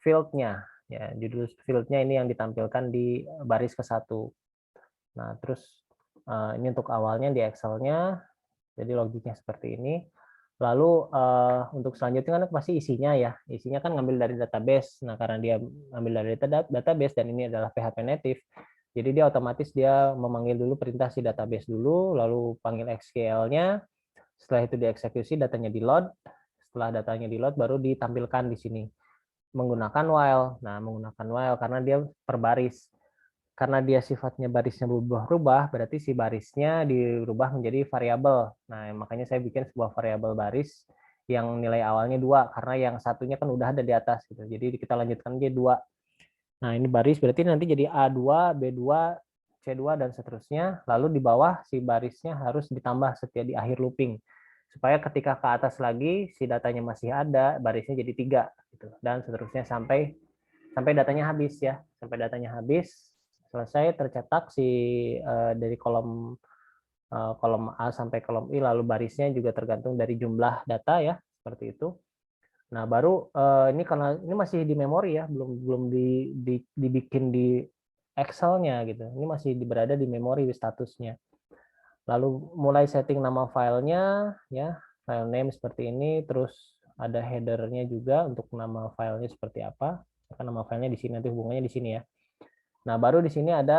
field-nya. Ya, judul field-nya ini yang ditampilkan di baris ke 1. Nah, terus ini untuk awalnya di Excel-nya, jadi logiknya seperti ini. Lalu untuk selanjutnya kan pasti isinya ya. Isinya kan ngambil dari database. Nah, karena dia ngambil dari database dan ini adalah PHP native, jadi dia otomatis dia memanggil dulu perintah si database dulu, lalu panggil SQL-nya. Setelah itu dieksekusi, datanya di-load. Setelah datanya di-load baru ditampilkan di sini menggunakan while. Nah, menggunakan while karena dia per baris. Karena dia sifatnya barisnya berubah-ubah, berarti si barisnya dirubah menjadi variabel. Nah, makanya saya bikin sebuah variabel baris yang nilai awalnya 2, karena yang satunya kan udah ada di atas gitu. Jadi kita lanjutkan aja 2. Nah, ini baris berarti nanti jadi A2, B2, C2 dan seterusnya. Lalu di bawah si barisnya harus ditambah setiap di akhir looping. Supaya ketika ke atas lagi si datanya masih ada, barisnya jadi 3 gitu. Dan seterusnya sampai datanya habis ya. Sampai datanya habis, selesai tercetak si dari kolom A sampai kolom I, lalu barisnya juga tergantung dari jumlah data ya, seperti itu. Nah, baru ini karena ini masih di memori ya, belum dibikin di Excel-nya gitu. Ini masih berada di memori statusnya. Lalu mulai setting nama filenya ya, file name seperti ini, terus ada header-nya juga untuk nama filenya seperti apa. Kan nama filenya di sini, nanti hubungannya di sini ya. Nah, baru di sini ada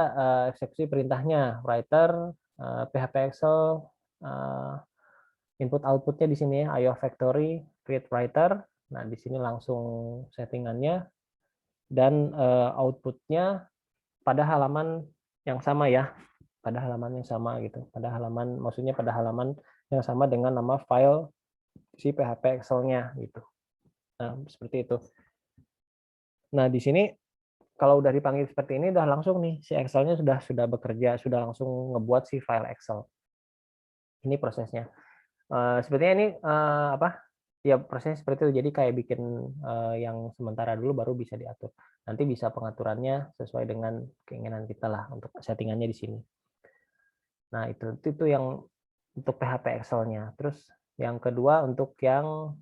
eksekusi perintahnya, writer, PHP Excel, input outputnya di sini IO factory, create writer. Nah, di sini langsung settingannya, dan outputnya pada halaman yang sama ya, pada halaman yang sama gitu, pada halaman, maksudnya pada halaman yang sama dengan nama file si PHP Excel-nya gitu. Nah, seperti itu. Nah, di sini kalau udah dipanggil seperti ini udah langsung nih si Excel-nya sudah bekerja, sudah langsung ngebuat si file Excel. Ini prosesnya. Sepertinya ini, apa, ya prosesnya seperti itu. Jadi kayak bikin, yang sementara dulu baru bisa diatur. Nanti bisa pengaturannya sesuai dengan keinginan kita lah untuk settingannya di sini. Nah, itu yang untuk PHP Excel-nya. Terus yang kedua untuk yang,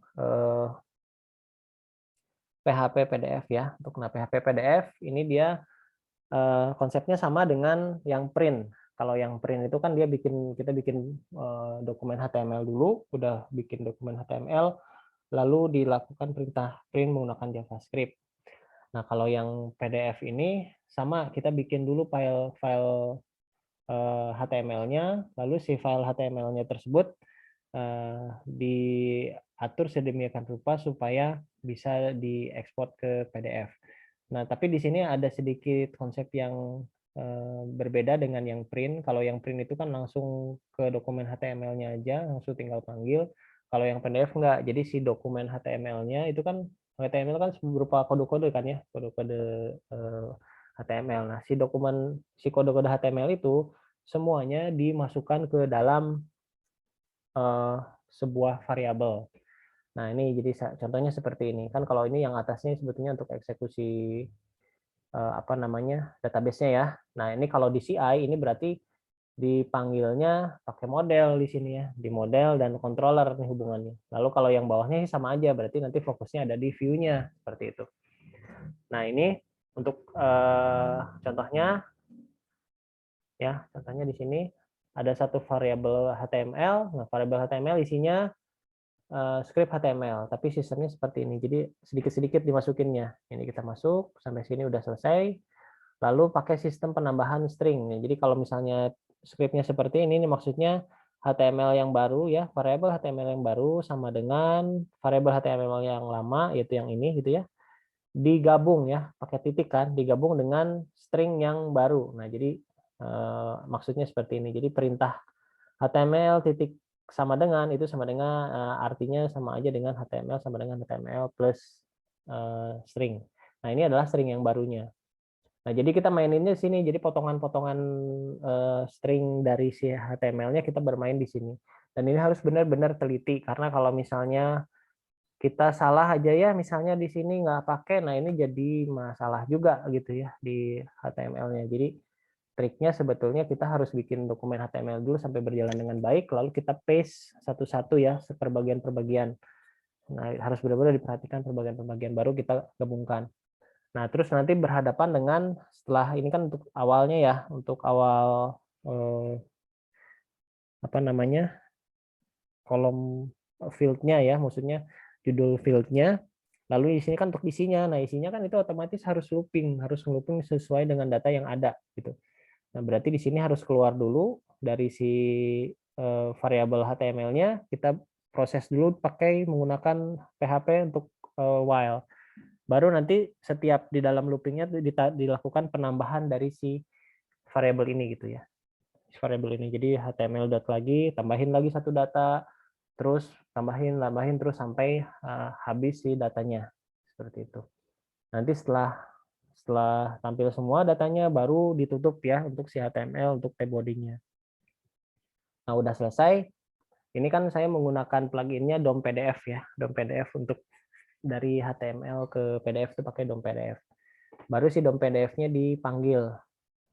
PHP PDF ya. Nah, PHP PDF ini dia, konsepnya sama dengan yang print. Kalau yang print itu kan dia kita bikin, dokumen HTML dulu, udah bikin dokumen HTML, lalu dilakukan perintah print menggunakan JavaScript. Nah, kalau yang PDF ini sama, kita bikin dulu file-file, HTML-nya, lalu si file HTML-nya tersebut, diatur sedemikian rupa supaya bisa diekspor ke PDF. Nah, tapi di sini ada sedikit konsep yang, berbeda dengan yang print. Kalau yang print itu kan langsung ke dokumen HTML-nya aja, langsung tinggal panggil. Kalau yang PDF enggak. Jadi si dokumen HTML-nya itu kan HTML kan berupa kode-kode kan ya, kode-kode, HTML. Nah, si kode-kode HTML itu semuanya dimasukkan ke dalam, eee, sebuah variabel. Nah, ini jadi contohnya seperti ini. Kan kalau ini yang atasnya sebetulnya untuk eksekusi, apa namanya, database-nya ya. Nah, ini kalau di CI ini berarti dipanggilnya pakai model di sini ya, di model dan controller nih hubungannya. Lalu kalau yang bawahnya sih sama aja, berarti nanti fokusnya ada di view-nya, seperti itu. Nah, ini untuk, contohnya ya, contohnya di sini ada satu variabel HTML. Nah, variabel HTML isinya, script HTML, tapi sistemnya seperti ini. Jadi sedikit-sedikit dimasukinnya. Ini kita masuk, sampai sini udah selesai. Lalu pakai sistem penambahan string. Jadi kalau misalnya script-nya seperti ini maksudnya HTML yang baru ya, variabel HTML yang baru sama dengan variabel HTML yang lama, yaitu yang ini gitu ya, digabung ya, pakai titik kan, digabung dengan string yang baru. Nah, jadi, maksudnya seperti ini. Jadi perintah HTML titik sama dengan, itu sama dengan, artinya sama aja dengan HTML sama dengan HTML plus, string. Nah, ini adalah string yang barunya. Nah, jadi kita maininnya di sini, jadi potongan-potongan, string dari si HTML-nya kita bermain di sini. Dan ini harus benar-benar teliti, karena kalau misalnya kita salah aja ya, misalnya di sini nggak pakai, nah ini jadi masalah juga gitu ya di HTML-nya. Jadi triknya sebetulnya kita harus bikin dokumen HTML dulu sampai berjalan dengan baik, lalu kita paste satu-satu ya, perbagian-perbagian. Nah, harus benar-benar diperhatikan perbagian-perbagian, baru kita gabungkan. Nah, terus nanti berhadapan dengan setelah ini kan untuk awalnya ya, untuk awal, apa namanya, kolom field-nya ya, maksudnya judul field-nya, lalu di sini kan untuk isinya. Nah, isinya kan itu otomatis harus looping sesuai dengan data yang ada, gitu. Nah, berarti di sini harus keluar dulu dari si, variabel HTML-nya, kita proses dulu pakai menggunakan PHP untuk, while. Baru nanti setiap di dalam looping-nya dilakukan penambahan dari si variabel ini gitu ya. Variabel ini. Jadi HTML dot lagi, tambahin lagi satu data, terus tambahin, tambahin terus sampai habis si datanya. Seperti itu. Nanti setelah tampil semua datanya baru ditutup ya untuk si HTML untuk tab body-nya. Nah, udah selesai. Ini kan saya menggunakan plugin-nya DOM PDF ya. DOM PDF untuk dari HTML ke PDF itu pakai DOM PDF. Baru si DOM PDF-nya dipanggil.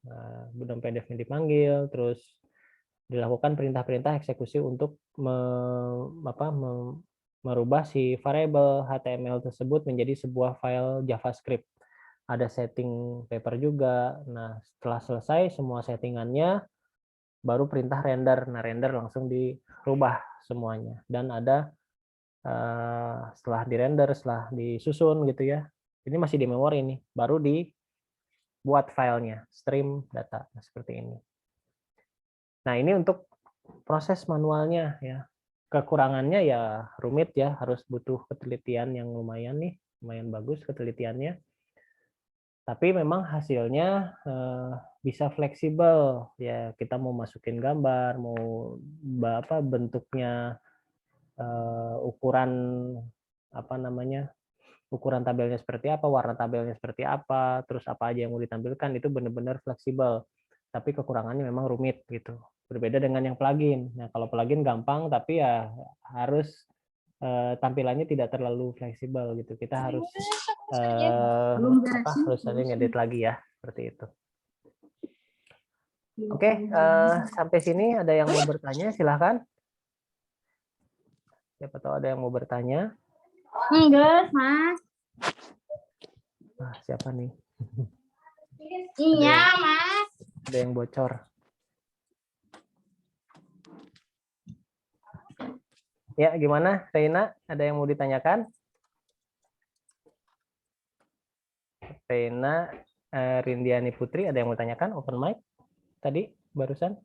Nah, DOM PDF-nya dipanggil, terus dilakukan perintah-perintah eksekusi untuk merubah si variabel HTML tersebut menjadi sebuah file JavaScript. Ada setting paper juga. Nah, setelah selesai semua settingannya, baru perintah render. Nah, render langsung dirubah semuanya. Dan ada setelah dirender, setelah disusun gitu ya. Ini masih di memori nih, baru dibuat filenya, stream data. Nah, seperti ini. Nah, ini untuk proses manualnya ya. Kekurangannya ya rumit ya, harus butuh ketelitian yang lumayan nih, lumayan bagus ketelitiannya. Tapi memang hasilnya bisa fleksibel ya, kita mau masukin gambar, mau bentuknya, ukuran apa namanya, ukuran tabelnya seperti apa, warna tabelnya seperti apa, terus apa aja yang mau ditampilkan, itu benar-benar fleksibel. Tapi kekurangannya memang rumit gitu. Berbeda dengan yang plugin. Nah, kalau plugin gampang, tapi ya harus tampilannya tidak terlalu fleksibel gitu. Kita harus harus sering edit lagi ya, seperti itu. Oke, sampai sini ada yang mau bertanya, silahkan. Siapa tahu ada yang mau bertanya. Enggak, Mas. Siapa nih? Iya, Mas. Ada yang bocor. Ya, gimana, Reina? Ada yang mau ditanyakan? Reina, Rindiani Putri, ada yang mau tanyakan? Open mic tadi barusan.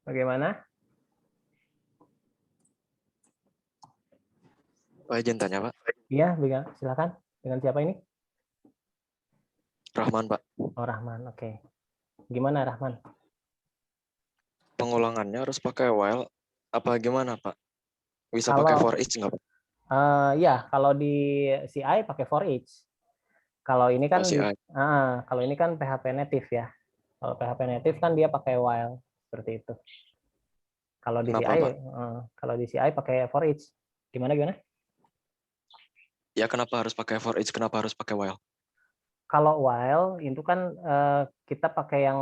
Bagaimana? Pak, izin tanya, Pak. Iya, silakan. Dengan siapa ini? Rahman, Pak. Oh, Rahman. Oke. Gimana, Rahman? Pengulangannya harus pakai while apa gimana, Pak? Bisa pakai for each nggak, Pak? Ya, kalau di CI pakai for each. Kalau ini kan kalau ini kan PHP native ya. Kalau PHP native kan dia pakai while seperti itu. Kalau di Kenapa, CI Pak? kalau di CI pakai for each. Gimana? Ya, kenapa harus pakai for each? Kenapa harus pakai while? Kalau while itu kan kita pakai yang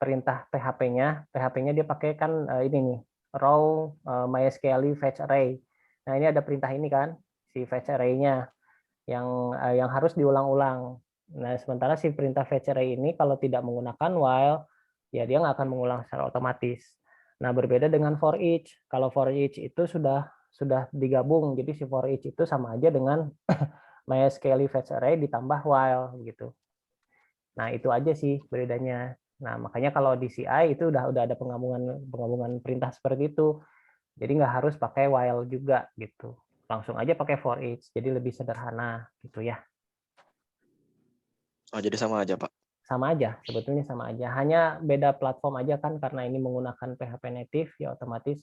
perintah PHP-nya. PHP-nya dia pakai kan ini nih, row MySQL fetch array. Nah, ini ada perintah ini kan, si fetch array-nya yang harus diulang-ulang. Nah, sementara si perintah fetch array ini kalau tidak menggunakan while, ya dia nggak akan mengulang secara otomatis. Nah, berbeda dengan for each. Kalau for each itu sudah digabung, jadi si for each itu sama aja dengan MySQL fetch array ditambah while gitu. Nah, itu aja sih bedanya. Nah, makanya kalau di CI itu udah ada penggabungan perintah seperti itu. Jadi nggak harus pakai while juga gitu. Langsung aja pakai for each. Jadi lebih sederhana gitu ya. Oh, jadi sama aja, Pak. Sama aja, sebetulnya sama aja. Hanya beda platform aja kan, karena ini menggunakan PHP native ya otomatis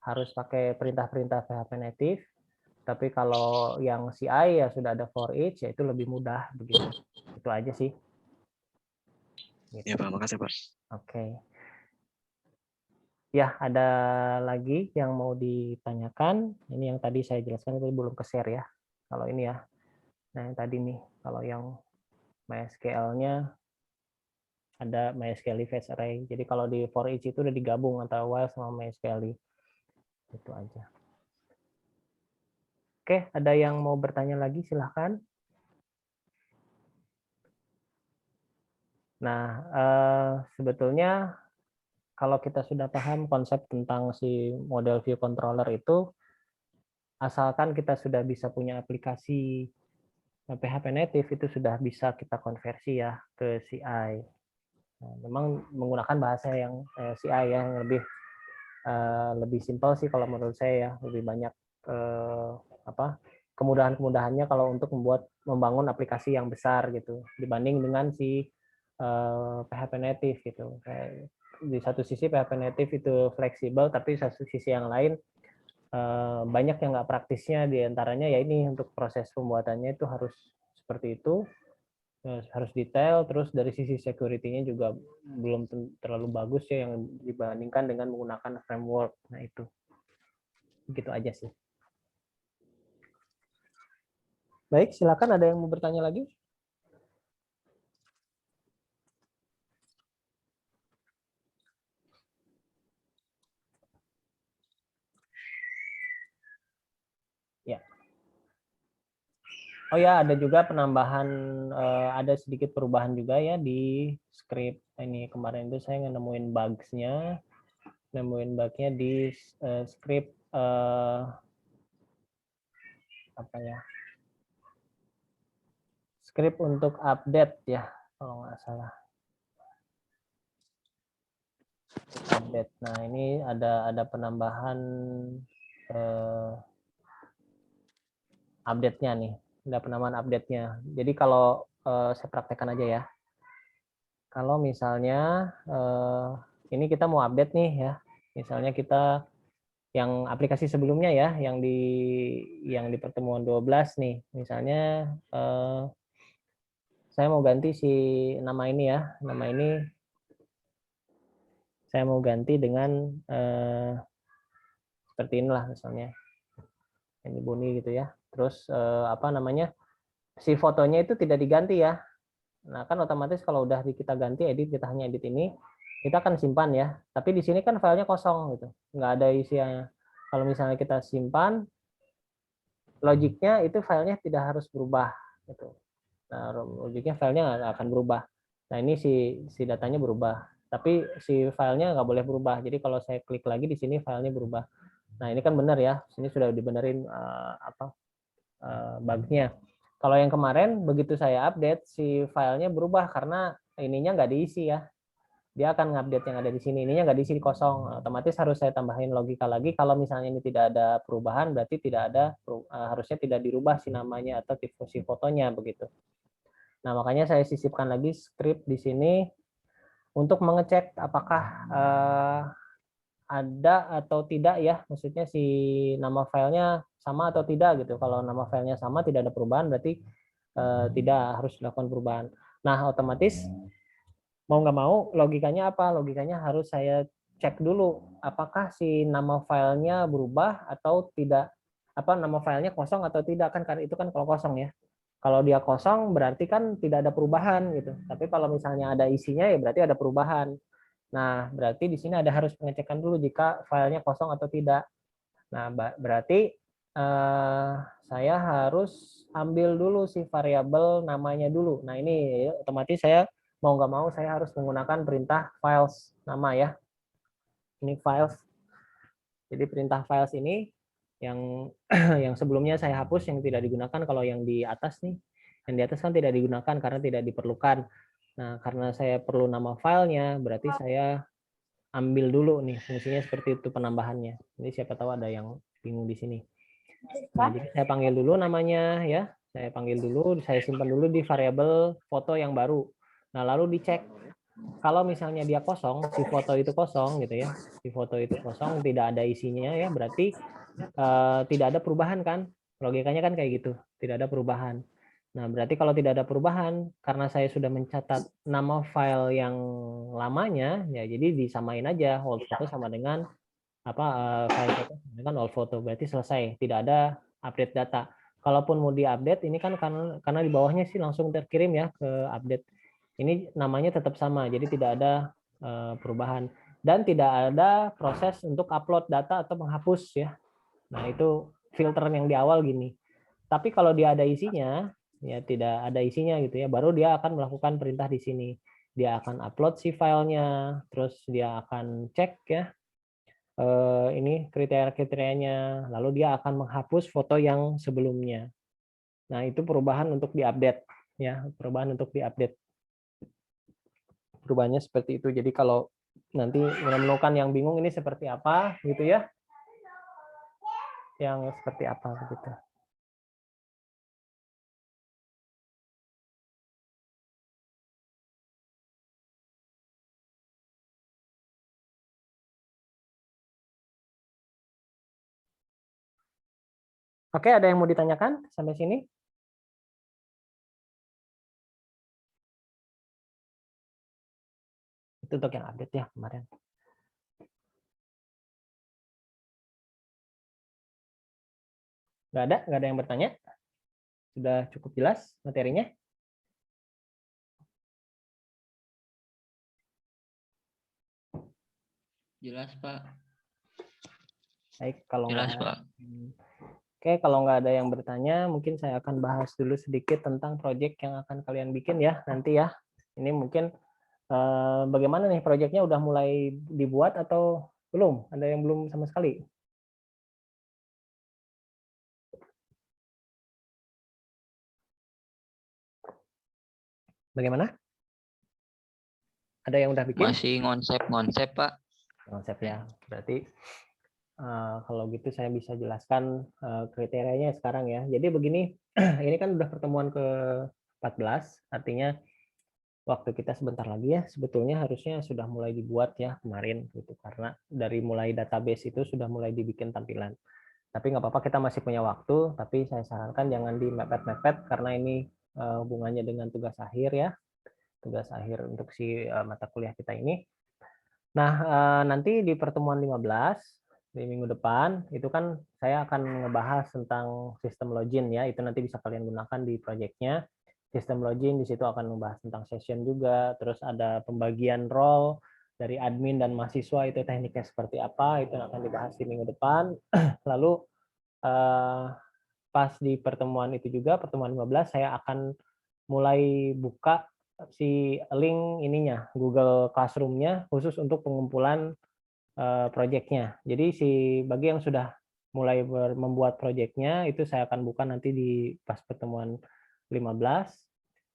harus pakai perintah-perintah PHP native. Tapi kalau yang CI ya sudah ada for each, ya itu lebih mudah begitu. Itu aja sih. Gitu. Ya, Pak. Makasih, Pak. Oke. Ya, ada lagi yang mau ditanyakan. Ini yang tadi saya jelaskan itu belum ke-share ya. Kalau ini ya. Nah, yang tadi nih, kalau yang MySQL-nya ada MySQL fetch array. Jadi kalau di for each itu udah digabung antara while sama MySQL. Itu aja. Oke, ada yang mau bertanya lagi? Silahkan. Nah, sebetulnya kalau kita sudah paham konsep tentang si model view controller itu, asalkan kita sudah bisa punya aplikasi PHP native itu sudah bisa kita konversi ya ke CI. Nah, memang menggunakan bahasa yang CI ya, yang lebih simpel sih kalau menurut saya ya, lebih banyak kemudahan-kemudahannya kalau untuk membangun aplikasi yang besar gitu dibanding dengan si PHP native gitu. Di satu sisi PHP native itu fleksibel, tapi satu sisi yang lain banyak yang nggak praktisnya, diantaranya ya ini untuk proses pembuatannya itu harus seperti itu, harus detail, terus dari sisi security-nya juga belum terlalu bagus ya yang dibandingkan dengan menggunakan framework. Nah itu, begitu aja sih. Baik, silakan ada yang mau bertanya lagi? Ya. Oh ya, ada juga penambahan, ada sedikit perubahan juga ya di script ini. Kemarin itu saya nemuin bugs-nya, di script apa ya? Script untuk update ya, kalau nggak salah. Update. Nah, ini ada penambahan update-nya nih. Ada penambahan update-nya. Jadi kalau saya praktekkan aja ya. Kalau misalnya ini kita mau update nih ya. Misalnya kita yang aplikasi sebelumnya ya, yang di pertemuan 12 nih. Misalnya saya mau ganti si nama ini ya, nama ini saya mau ganti dengan seperti inilah misalnya, ini Buni gitu ya. Terus apa namanya, si fotonya itu tidak diganti ya. Nah kan otomatis kalau udah kita ganti edit, kita hanya edit ini, kita akan simpan ya. Tapi di sini kan filenya kosong gitu, nggak ada isinya. Kalau misalnya kita simpan, logiknya itu filenya tidak harus berubah gitu. Nah logiknya filenya nggak akan berubah. Nah ini si datanya berubah, tapi si filenya nggak boleh berubah. Jadi kalau saya klik lagi di sini filenya berubah. Nah ini kan benar ya, sini sudah dibenerin bugnya. Kalau yang kemarin begitu saya update si filenya berubah karena ininya nggak diisi ya. Dia akan ngupdate yang ada di sini, ininya nggak diisi kosong. Otomatis harus saya tambahin logika lagi. Kalau misalnya ini tidak ada perubahan, berarti tidak ada harusnya tidak dirubah si namanya atau si fotonya begitu. Nah makanya saya sisipkan lagi script di sini untuk mengecek apakah ada atau tidak ya, maksudnya si nama filenya sama atau tidak gitu. Kalau nama filenya sama tidak ada perubahan berarti tidak harus dilakukan perubahan. Nah otomatis mau nggak mau logikanya apa? Logikanya harus saya cek dulu apakah si nama filenya berubah atau tidak, apa nama filenya kosong atau tidak, kan karena itu kan kalau kosong ya. Kalau dia kosong berarti kan tidak ada perubahan gitu. Tapi kalau misalnya ada isinya ya berarti ada perubahan. Nah, berarti di sini ada harus pengecekan dulu jika filenya kosong atau tidak. Nah, berarti saya harus ambil dulu si variabel namanya dulu. Nah, ini otomatis saya mau nggak mau saya harus menggunakan perintah files nama ya. Ini files. Jadi perintah files ini yang yang sebelumnya saya hapus, yang tidak digunakan. Kalau yang di atas nih, yang di atas kan tidak digunakan karena tidak diperlukan. Nah, karena saya perlu nama filenya, berarti saya ambil dulu nih fungsinya seperti itu penambahannya. Ini siapa tahu ada yang bingung di sini. Nah, jadi saya panggil dulu namanya ya. Saya panggil dulu, saya simpan dulu di variabel foto yang baru. Nah, lalu dicek. Kalau misalnya dia kosong, si foto itu kosong gitu ya. Si foto itu kosong, tidak ada isinya ya, berarti tidak ada perubahan kan? Logikanya kan kayak gitu, tidak ada perubahan. Nah, berarti kalau tidak ada perubahan, karena saya sudah mencatat nama file yang lamanya, ya jadi disamain aja old photo sama dengan apa file foto dengan old photo, berarti selesai, tidak ada update data. Kalaupun mau diupdate, ini kan karena di bawahnya sih langsung terkirim ya ke update. Ini namanya tetap sama, jadi tidak ada perubahan dan tidak ada proses untuk upload data atau menghapus ya. Nah, itu filter yang di awal gini. Tapi kalau dia ada isinya, ya tidak ada isinya gitu ya, baru dia akan melakukan perintah di sini. Dia akan upload si filenya, terus dia akan cek ya ini kriteria-kriterianya, lalu dia akan menghapus foto yang sebelumnya. Nah, itu perubahan untuk diupdate ya, perubahan untuk diupdate. Perubahannya seperti itu. Jadi kalau nanti menemukan yang bingung ini seperti apa gitu ya, yang seperti apa begitu. Oke, ada yang mau ditanyakan sampai sini? Itu untuk yang update ya kemarin. Nggak ada yang bertanya? Sudah cukup jelas materinya? Jelas, Pak. Baik, kalau Jelas, nggak, Pak. Oke, kalau nggak ada yang bertanya, mungkin saya akan bahas dulu sedikit tentang proyek yang akan kalian bikin ya nanti ya. Ini mungkin bagaimana nih proyeknya, udah mulai dibuat atau belum? Ada yang belum sama sekali? Bagaimana? Ada yang udah bikin? Masih ngonsep-ngonsep, Pak. Konsep ya. Berarti kalau gitu saya bisa jelaskan kriterianya sekarang ya. Jadi begini, ini kan udah pertemuan ke-14, artinya waktu kita sebentar lagi ya, sebetulnya harusnya sudah mulai dibuat ya kemarin gitu, karena dari mulai database itu sudah mulai dibikin tampilan. Tapi nggak apa-apa, kita masih punya waktu, tapi saya sarankan jangan dimepet-mepet karena ini hubungannya dengan tugas akhir ya, tugas akhir untuk si mata kuliah kita ini. Nah, nanti di pertemuan 15 di minggu depan itu kan saya akan ngebahas tentang sistem login ya, itu nanti bisa kalian gunakan di proyeknya. Sistem login di situ akan membahas tentang session juga, terus ada pembagian role dari admin dan mahasiswa, itu tekniknya seperti apa, itu akan dibahas di minggu depan. Lalu pas di pertemuan itu juga, pertemuan 15, saya akan mulai buka si link ininya, Google Classroom-nya khusus untuk pengumpulan proyeknya. Jadi bagi yang sudah mulai membuat proyeknya, itu saya akan buka nanti di pas pertemuan 15,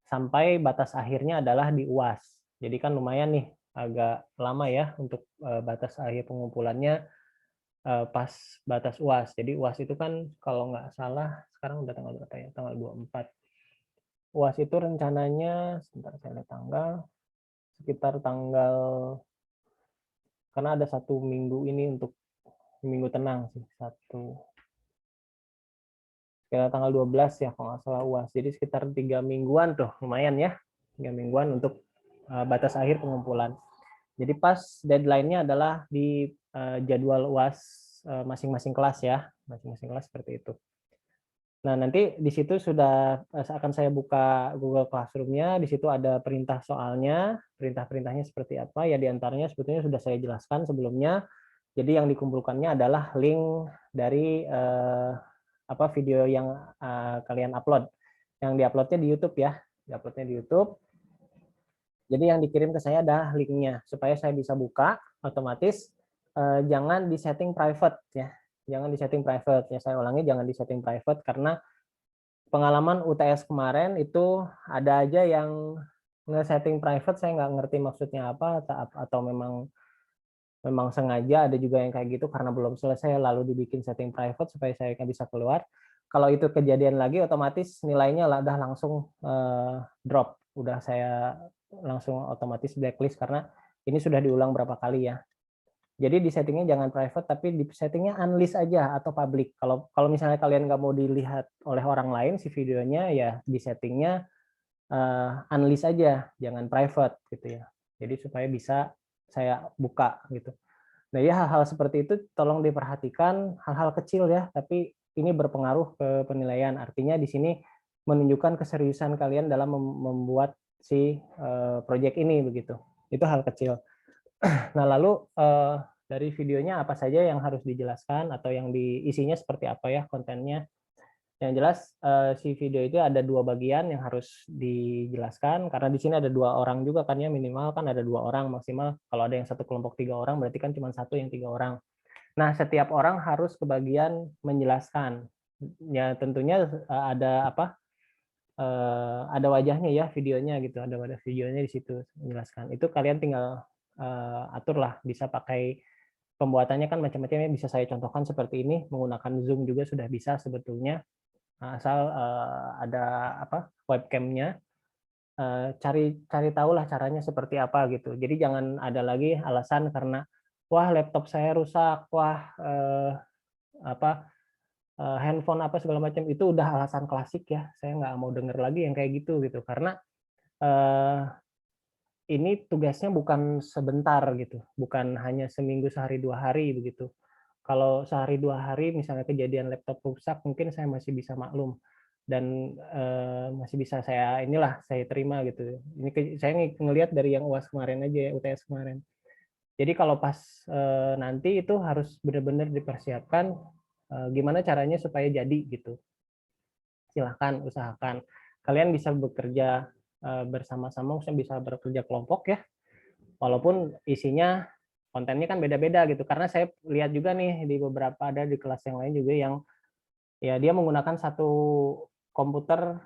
sampai batas akhirnya adalah di UAS. Jadi kan lumayan nih, agak lama ya untuk batas akhir pengumpulannya pas batas UAS. Jadi UAS itu kan kalau nggak salah, sekarang udah tanggal berapa ya? Tanggal 24. UAS itu rencananya, sebentar saya lihat tanggal, sekitar tanggal, karena ada 1 minggu ini untuk minggu tenang sih, sekitar tanggal 12 ya kalau nggak salah UAS. Jadi sekitar 3 mingguan tuh, lumayan ya, 3 mingguan untuk batas akhir pengumpulan. Jadi pas deadline-nya adalah di jadwal UAS masing-masing kelas ya, masing-masing kelas seperti itu. Nah, nanti di situ sudah akan saya buka Google Classroom-nya, di situ ada perintah soalnya, perintah-perintahnya seperti apa, ya diantaranya sebetulnya sudah saya jelaskan sebelumnya. Jadi yang dikumpulkannya adalah link dari video yang kalian upload. Yang diuploadnya di YouTube ya, diuploadnya di YouTube. Jadi yang dikirim ke saya adalah linknya, supaya saya bisa buka otomatis, jangan di setting private ya. Jangan di setting private ya, saya ulangi, jangan di setting private karena pengalaman UTS kemarin itu ada aja yang nge-setting private, saya nggak ngerti maksudnya apa, atau memang sengaja, ada juga yang kayak gitu karena belum selesai lalu dibikin setting private supaya saya nggak bisa keluar. Kalau itu kejadian lagi otomatis nilainya udah langsung drop, udah saya langsung otomatis blacklist karena ini sudah diulang berapa kali ya. Jadi di settingnya jangan private, tapi di settingnya unlist aja atau public. Kalau misalnya kalian nggak mau dilihat oleh orang lain si videonya, ya di settingnya unlist aja, jangan private gitu ya. Jadi supaya bisa saya buka gitu. Nah ya, hal-hal seperti itu tolong diperhatikan, hal-hal kecil ya, tapi ini berpengaruh ke penilaian. Artinya di sini menunjukkan keseriusan kalian dalam membuat si proyek ini begitu. Itu hal kecil. Nah, lalu dari videonya apa saja yang harus dijelaskan atau yang diisinya seperti apa ya kontennya. Yang jelas si video itu ada 2 bagian yang harus dijelaskan karena di sini ada 2 orang juga kan ya, minimal kan ada 2 orang maksimal. Kalau ada yang satu kelompok 3 orang berarti kan cuma satu yang 3 orang. Nah, setiap orang harus kebagian menjelaskan. Ya tentunya ada ada wajahnya ya videonya gitu, ada wadah videonya di situ menjelaskan. Itu kalian tinggal atur lah, bisa pakai pembuatannya kan macam-macam ya, bisa saya contohkan seperti ini, menggunakan Zoom juga sudah bisa sebetulnya, asal ada webcamnya, cari tahulah caranya seperti apa gitu. Jadi jangan ada lagi alasan karena wah laptop saya rusak, wah handphone apa segala macam, itu udah alasan klasik ya, saya nggak mau denger lagi yang kayak gitu karena ini tugasnya bukan sebentar gitu, bukan hanya seminggu sehari 2 hari begitu. Kalau sehari 2 hari misalnya kejadian laptop rusak mungkin saya masih bisa maklum dan masih bisa saya terima gitu. Ini saya ngelihat dari yang UAS kemarin aja ya, UTS kemarin. Jadi kalau pas nanti itu harus benar-benar dipersiapkan gimana caranya supaya jadi gitu. Silahkan usahakan. Kalian bisa bekerja bersama-sama, bisa bekerja kelompok ya, walaupun isinya kontennya kan beda-beda gitu, karena saya lihat juga nih di beberapa ada di kelas yang lain juga yang ya dia menggunakan satu komputer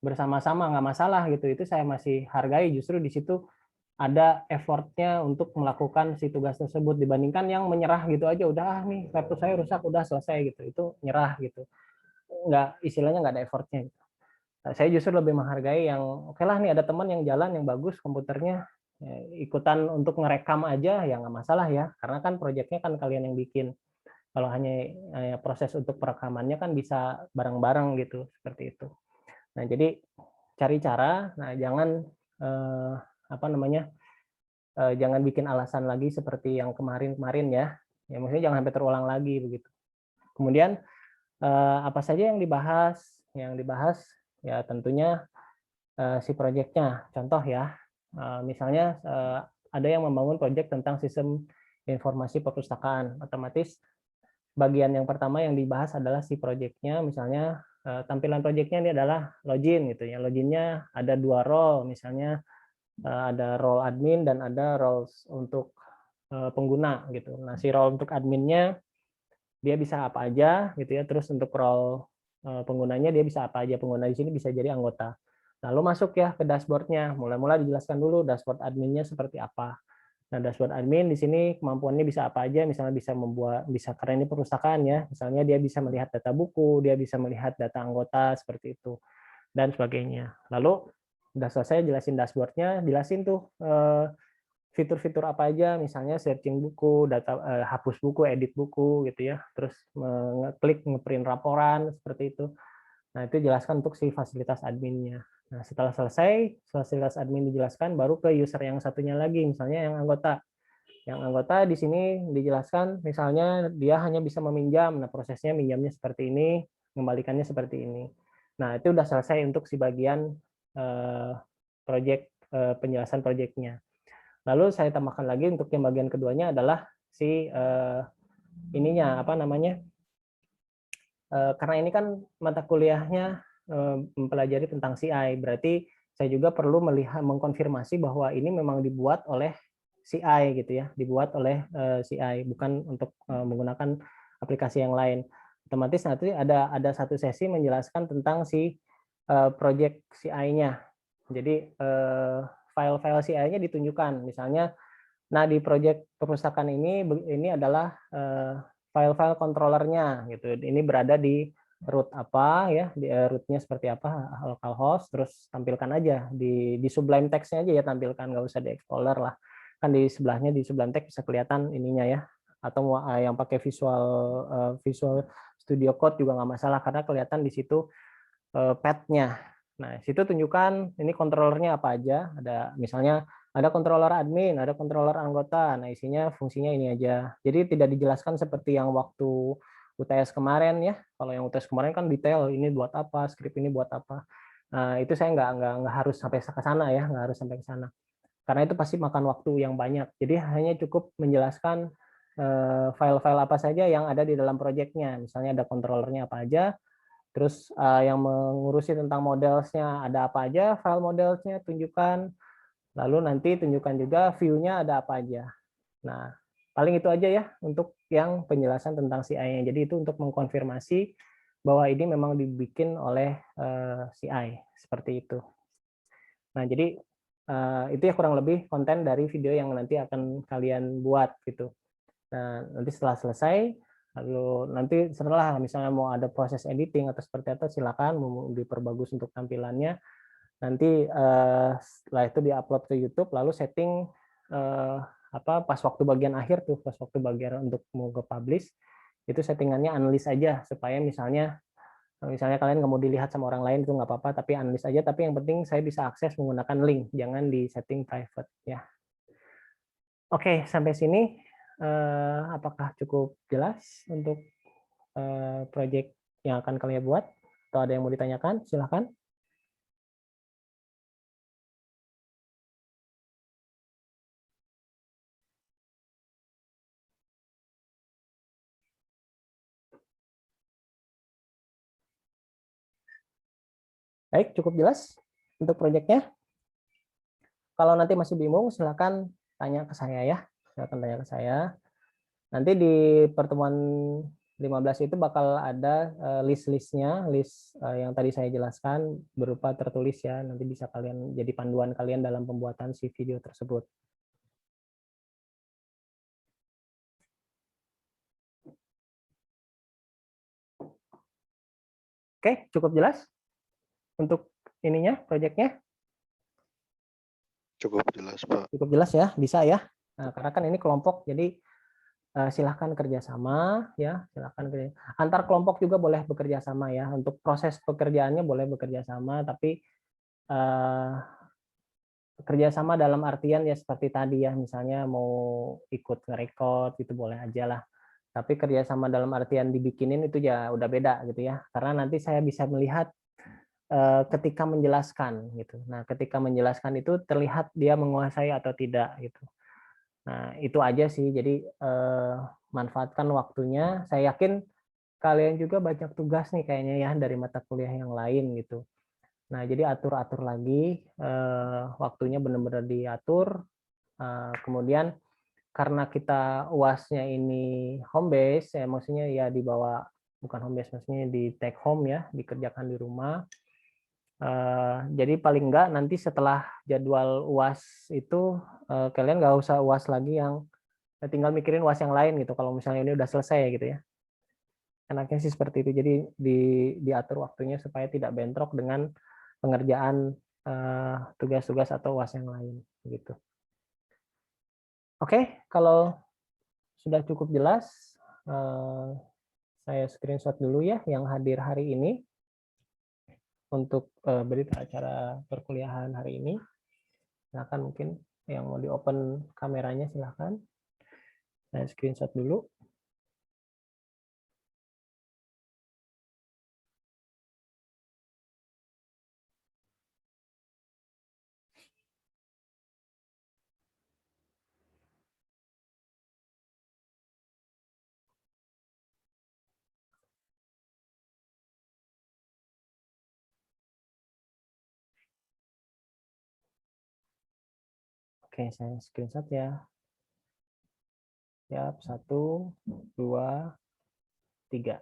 bersama-sama, nggak masalah gitu, itu saya masih hargai, justru di situ ada effortnya untuk melakukan si tugas tersebut dibandingkan yang menyerah gitu aja, udah nih laptop saya rusak udah selesai gitu, itu nyerah gitu, nggak, istilahnya nggak ada effortnya gitu. Saya justru lebih menghargai yang oke lah nih ada teman yang jalan yang bagus komputernya, ikutan untuk ngerekam aja ya nggak masalah ya, karena kan proyeknya kan kalian yang bikin. Kalau hanya proses untuk perekamannya kan bisa bareng-bareng gitu, seperti itu. Nah, jadi cari cara, nah jangan apa namanya, jangan bikin alasan lagi seperti yang kemarin-kemarin ya. Ya maksudnya jangan sampai terulang lagi begitu. Kemudian apa saja yang dibahas? Yang dibahas ya tentunya si proyeknya. Contoh ya, misalnya ada yang membangun proyek tentang sistem informasi perpustakaan, otomatis bagian yang pertama yang dibahas adalah si proyeknya, misalnya tampilan proyeknya ini adalah login gitu ya. Loginnya ada 2 role, misalnya ada role admin dan ada role untuk pengguna gitu. Nah, si role untuk adminnya dia bisa apa aja gitu ya. Terus untuk role penggunanya dia bisa apa aja. Pengguna di sini bisa jadi anggota. Lalu masuk ya ke dashboardnya. Mulai-mulai dijelaskan dulu dashboard adminnya seperti apa. Nah, dashboard admin di sini kemampuannya bisa apa aja, misalnya bisa karena ini perpustakaan ya, misalnya dia bisa melihat data buku, dia bisa melihat data anggota seperti itu dan sebagainya. Lalu udah selesai jelasin dashboardnya, jelasin tuh fitur-fitur apa aja, misalnya searching buku, data hapus buku, edit buku gitu ya, terus ngeklik ngeprint laporan seperti itu. Nah, itu jelaskan untuk si fasilitas adminnya. Nah, setelah selesai fasilitas admin dijelaskan, baru ke user yang satunya lagi, misalnya yang anggota. Yang anggota di sini dijelaskan, misalnya dia hanya bisa meminjam, nah prosesnya minjamnya seperti ini, mengembalikannya seperti ini. Nah, itu udah selesai untuk si bagian penjelasan proyeknya. Lalu saya tambahkan lagi untuk yang bagian keduanya adalah si ininya apa namanya? Karena ini kan mata kuliahnya mempelajari tentang CI, berarti saya juga perlu mengkonfirmasi bahwa ini memang dibuat oleh CI gitu ya, dibuat oleh CI, bukan untuk menggunakan aplikasi yang lain. Otomatis nanti ada satu sesi menjelaskan tentang si project CI-nya. Jadi file-file CI-nya ditunjukkan, misalnya, nah di project perpustakaan ini adalah file-file controllernya gitu. Ini berada di root apa ya, di rootnya seperti apa, localhost, terus tampilkan aja di Sublime Text-nya aja ya, tampilkan, nggak usah di Explorer lah. Kan di sebelahnya di Sublime Text bisa kelihatan ininya ya. Atau yang pakai Visual Studio Code juga nggak masalah karena kelihatan di situ path-nya. Nah, situ tunjukkan ini controllernya apa aja. Ada misalnya ada controller admin, ada controller anggota. Nah, isinya fungsinya ini aja. Jadi tidak dijelaskan seperti yang waktu UTS kemarin ya. Kalau yang UTS kemarin kan detail, ini buat apa, script ini buat apa. Nah, itu saya nggak harus sampai ke sana ya, nggak harus sampai ke sana. Karena itu pasti makan waktu yang banyak. Jadi hanya cukup menjelaskan file-file apa saja yang ada di dalam proyeknya. Misalnya ada controllernya apa aja, terus yang mengurusi tentang modelsnya ada apa aja, file modelsnya tunjukkan, lalu nanti tunjukkan juga view-nya ada apa aja. Nah, paling itu aja ya untuk yang penjelasan tentang CI-nya. Jadi itu untuk mengkonfirmasi bahwa ini memang dibikin oleh CI, seperti itu. Nah, jadi itu ya kurang lebih konten dari video yang nanti akan kalian buat gitu. Nah, nanti setelah selesai, lalu nanti setelah misalnya mau ada proses editing atau seperti apa, silakan mau diperbagus untuk tampilannya. Nanti setelah itu diupload ke YouTube, lalu setting pas waktu bagian akhir tuh, pas waktu bagian untuk mau ke publish, itu settingannya unlist aja supaya misalnya kalian nggak mau dilihat sama orang lain itu nggak apa-apa, tapi unlist aja. Tapi yang penting saya bisa akses menggunakan link, jangan di setting private ya. Oke, sampai sini apakah cukup jelas untuk proyek yang akan kalian buat? Atau ada yang mau ditanyakan? Silahkan. Baik, cukup jelas untuk proyeknya. Kalau nanti masih bingung, silahkan tanya ke saya ya. Silahkan tanya ke saya. Nanti di pertemuan 15 itu bakal ada list-listnya, list yang tadi saya jelaskan berupa tertulis ya. Nanti bisa kalian jadi panduan kalian dalam pembuatan si video tersebut. Oke, cukup jelas untuk ininya, proyeknya? Cukup jelas, Pak. Cukup jelas ya, bisa ya. Nah, karena kan ini kelompok, jadi silahkan kerjasama ya, silahkan antar kelompok juga boleh bekerja sama ya. Untuk proses pekerjaannya boleh bekerja sama, tapi kerjasama dalam artian ya seperti tadi ya, misalnya mau ikut nge-record itu boleh aja lah. Tapi kerjasama dalam artian dibikinin itu ya udah beda gitu ya, karena nanti saya bisa melihat ketika menjelaskan gitu. Nah, ketika menjelaskan itu terlihat dia menguasai atau tidak gitu. Nah, itu aja sih. Jadi manfaatkan waktunya. Saya yakin kalian juga banyak tugas nih kayaknya ya dari mata kuliah yang lain gitu. Nah, jadi atur-atur lagi waktunya benar-benar diatur. Kemudian karena kita UAS-nya ini home base, maksudnya ya dibawa, bukan home base, maksudnya di take home ya, dikerjakan di rumah. Jadi paling enggak nanti setelah jadwal UAS itu kalian nggak usah UAS lagi yang tinggal mikirin UAS yang lain gitu. Kalau misalnya ini udah selesai gitu ya. Enaknya sih seperti itu. Jadi diatur waktunya supaya tidak bentrok dengan pengerjaan tugas-tugas atau UAS yang lain gitu. Oke, kalau sudah cukup jelas, saya screenshot dulu ya yang hadir hari ini untuk berita acara perkuliahan hari ini. Silakan, mungkin yang mau di open kameranya silahkan. Saya screenshot dulu. Oke, saya screenshot ya. Siap, 1, 2, 3.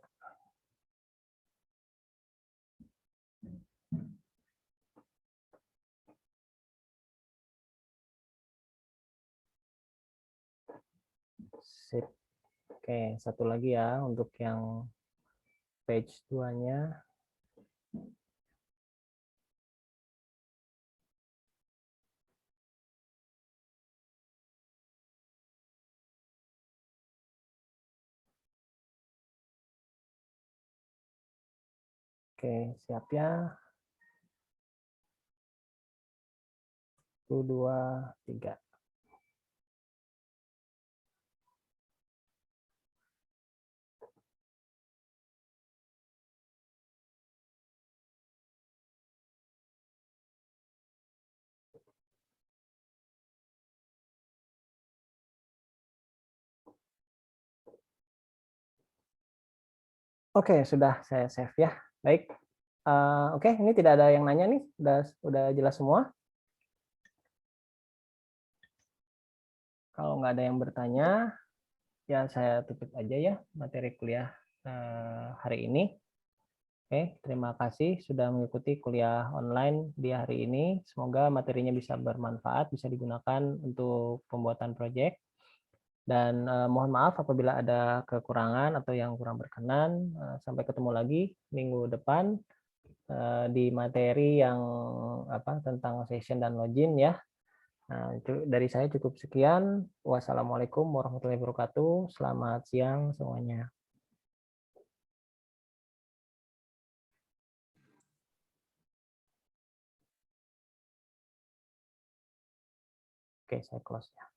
Sip. Oke, satu lagi ya untuk yang page 2-nya. Oke, siap ya. 1, 2, 3. Oke, sudah saya save ya. Baik. Oke, ini tidak ada yang nanya nih. Udah jelas semua. Kalau nggak ada yang bertanya, ya saya tutup aja ya materi kuliah hari ini. Oke, terima kasih sudah mengikuti kuliah online di hari ini. Semoga materinya bisa bermanfaat, bisa digunakan untuk pembuatan proyek. Dan mohon maaf apabila ada kekurangan atau yang kurang berkenan. Sampai ketemu lagi minggu depan di materi yang tentang session dan login ya. Nah, dari saya cukup sekian. Wassalamualaikum warahmatullahi wabarakatuh. Selamat siang semuanya. Oke, saya close ya.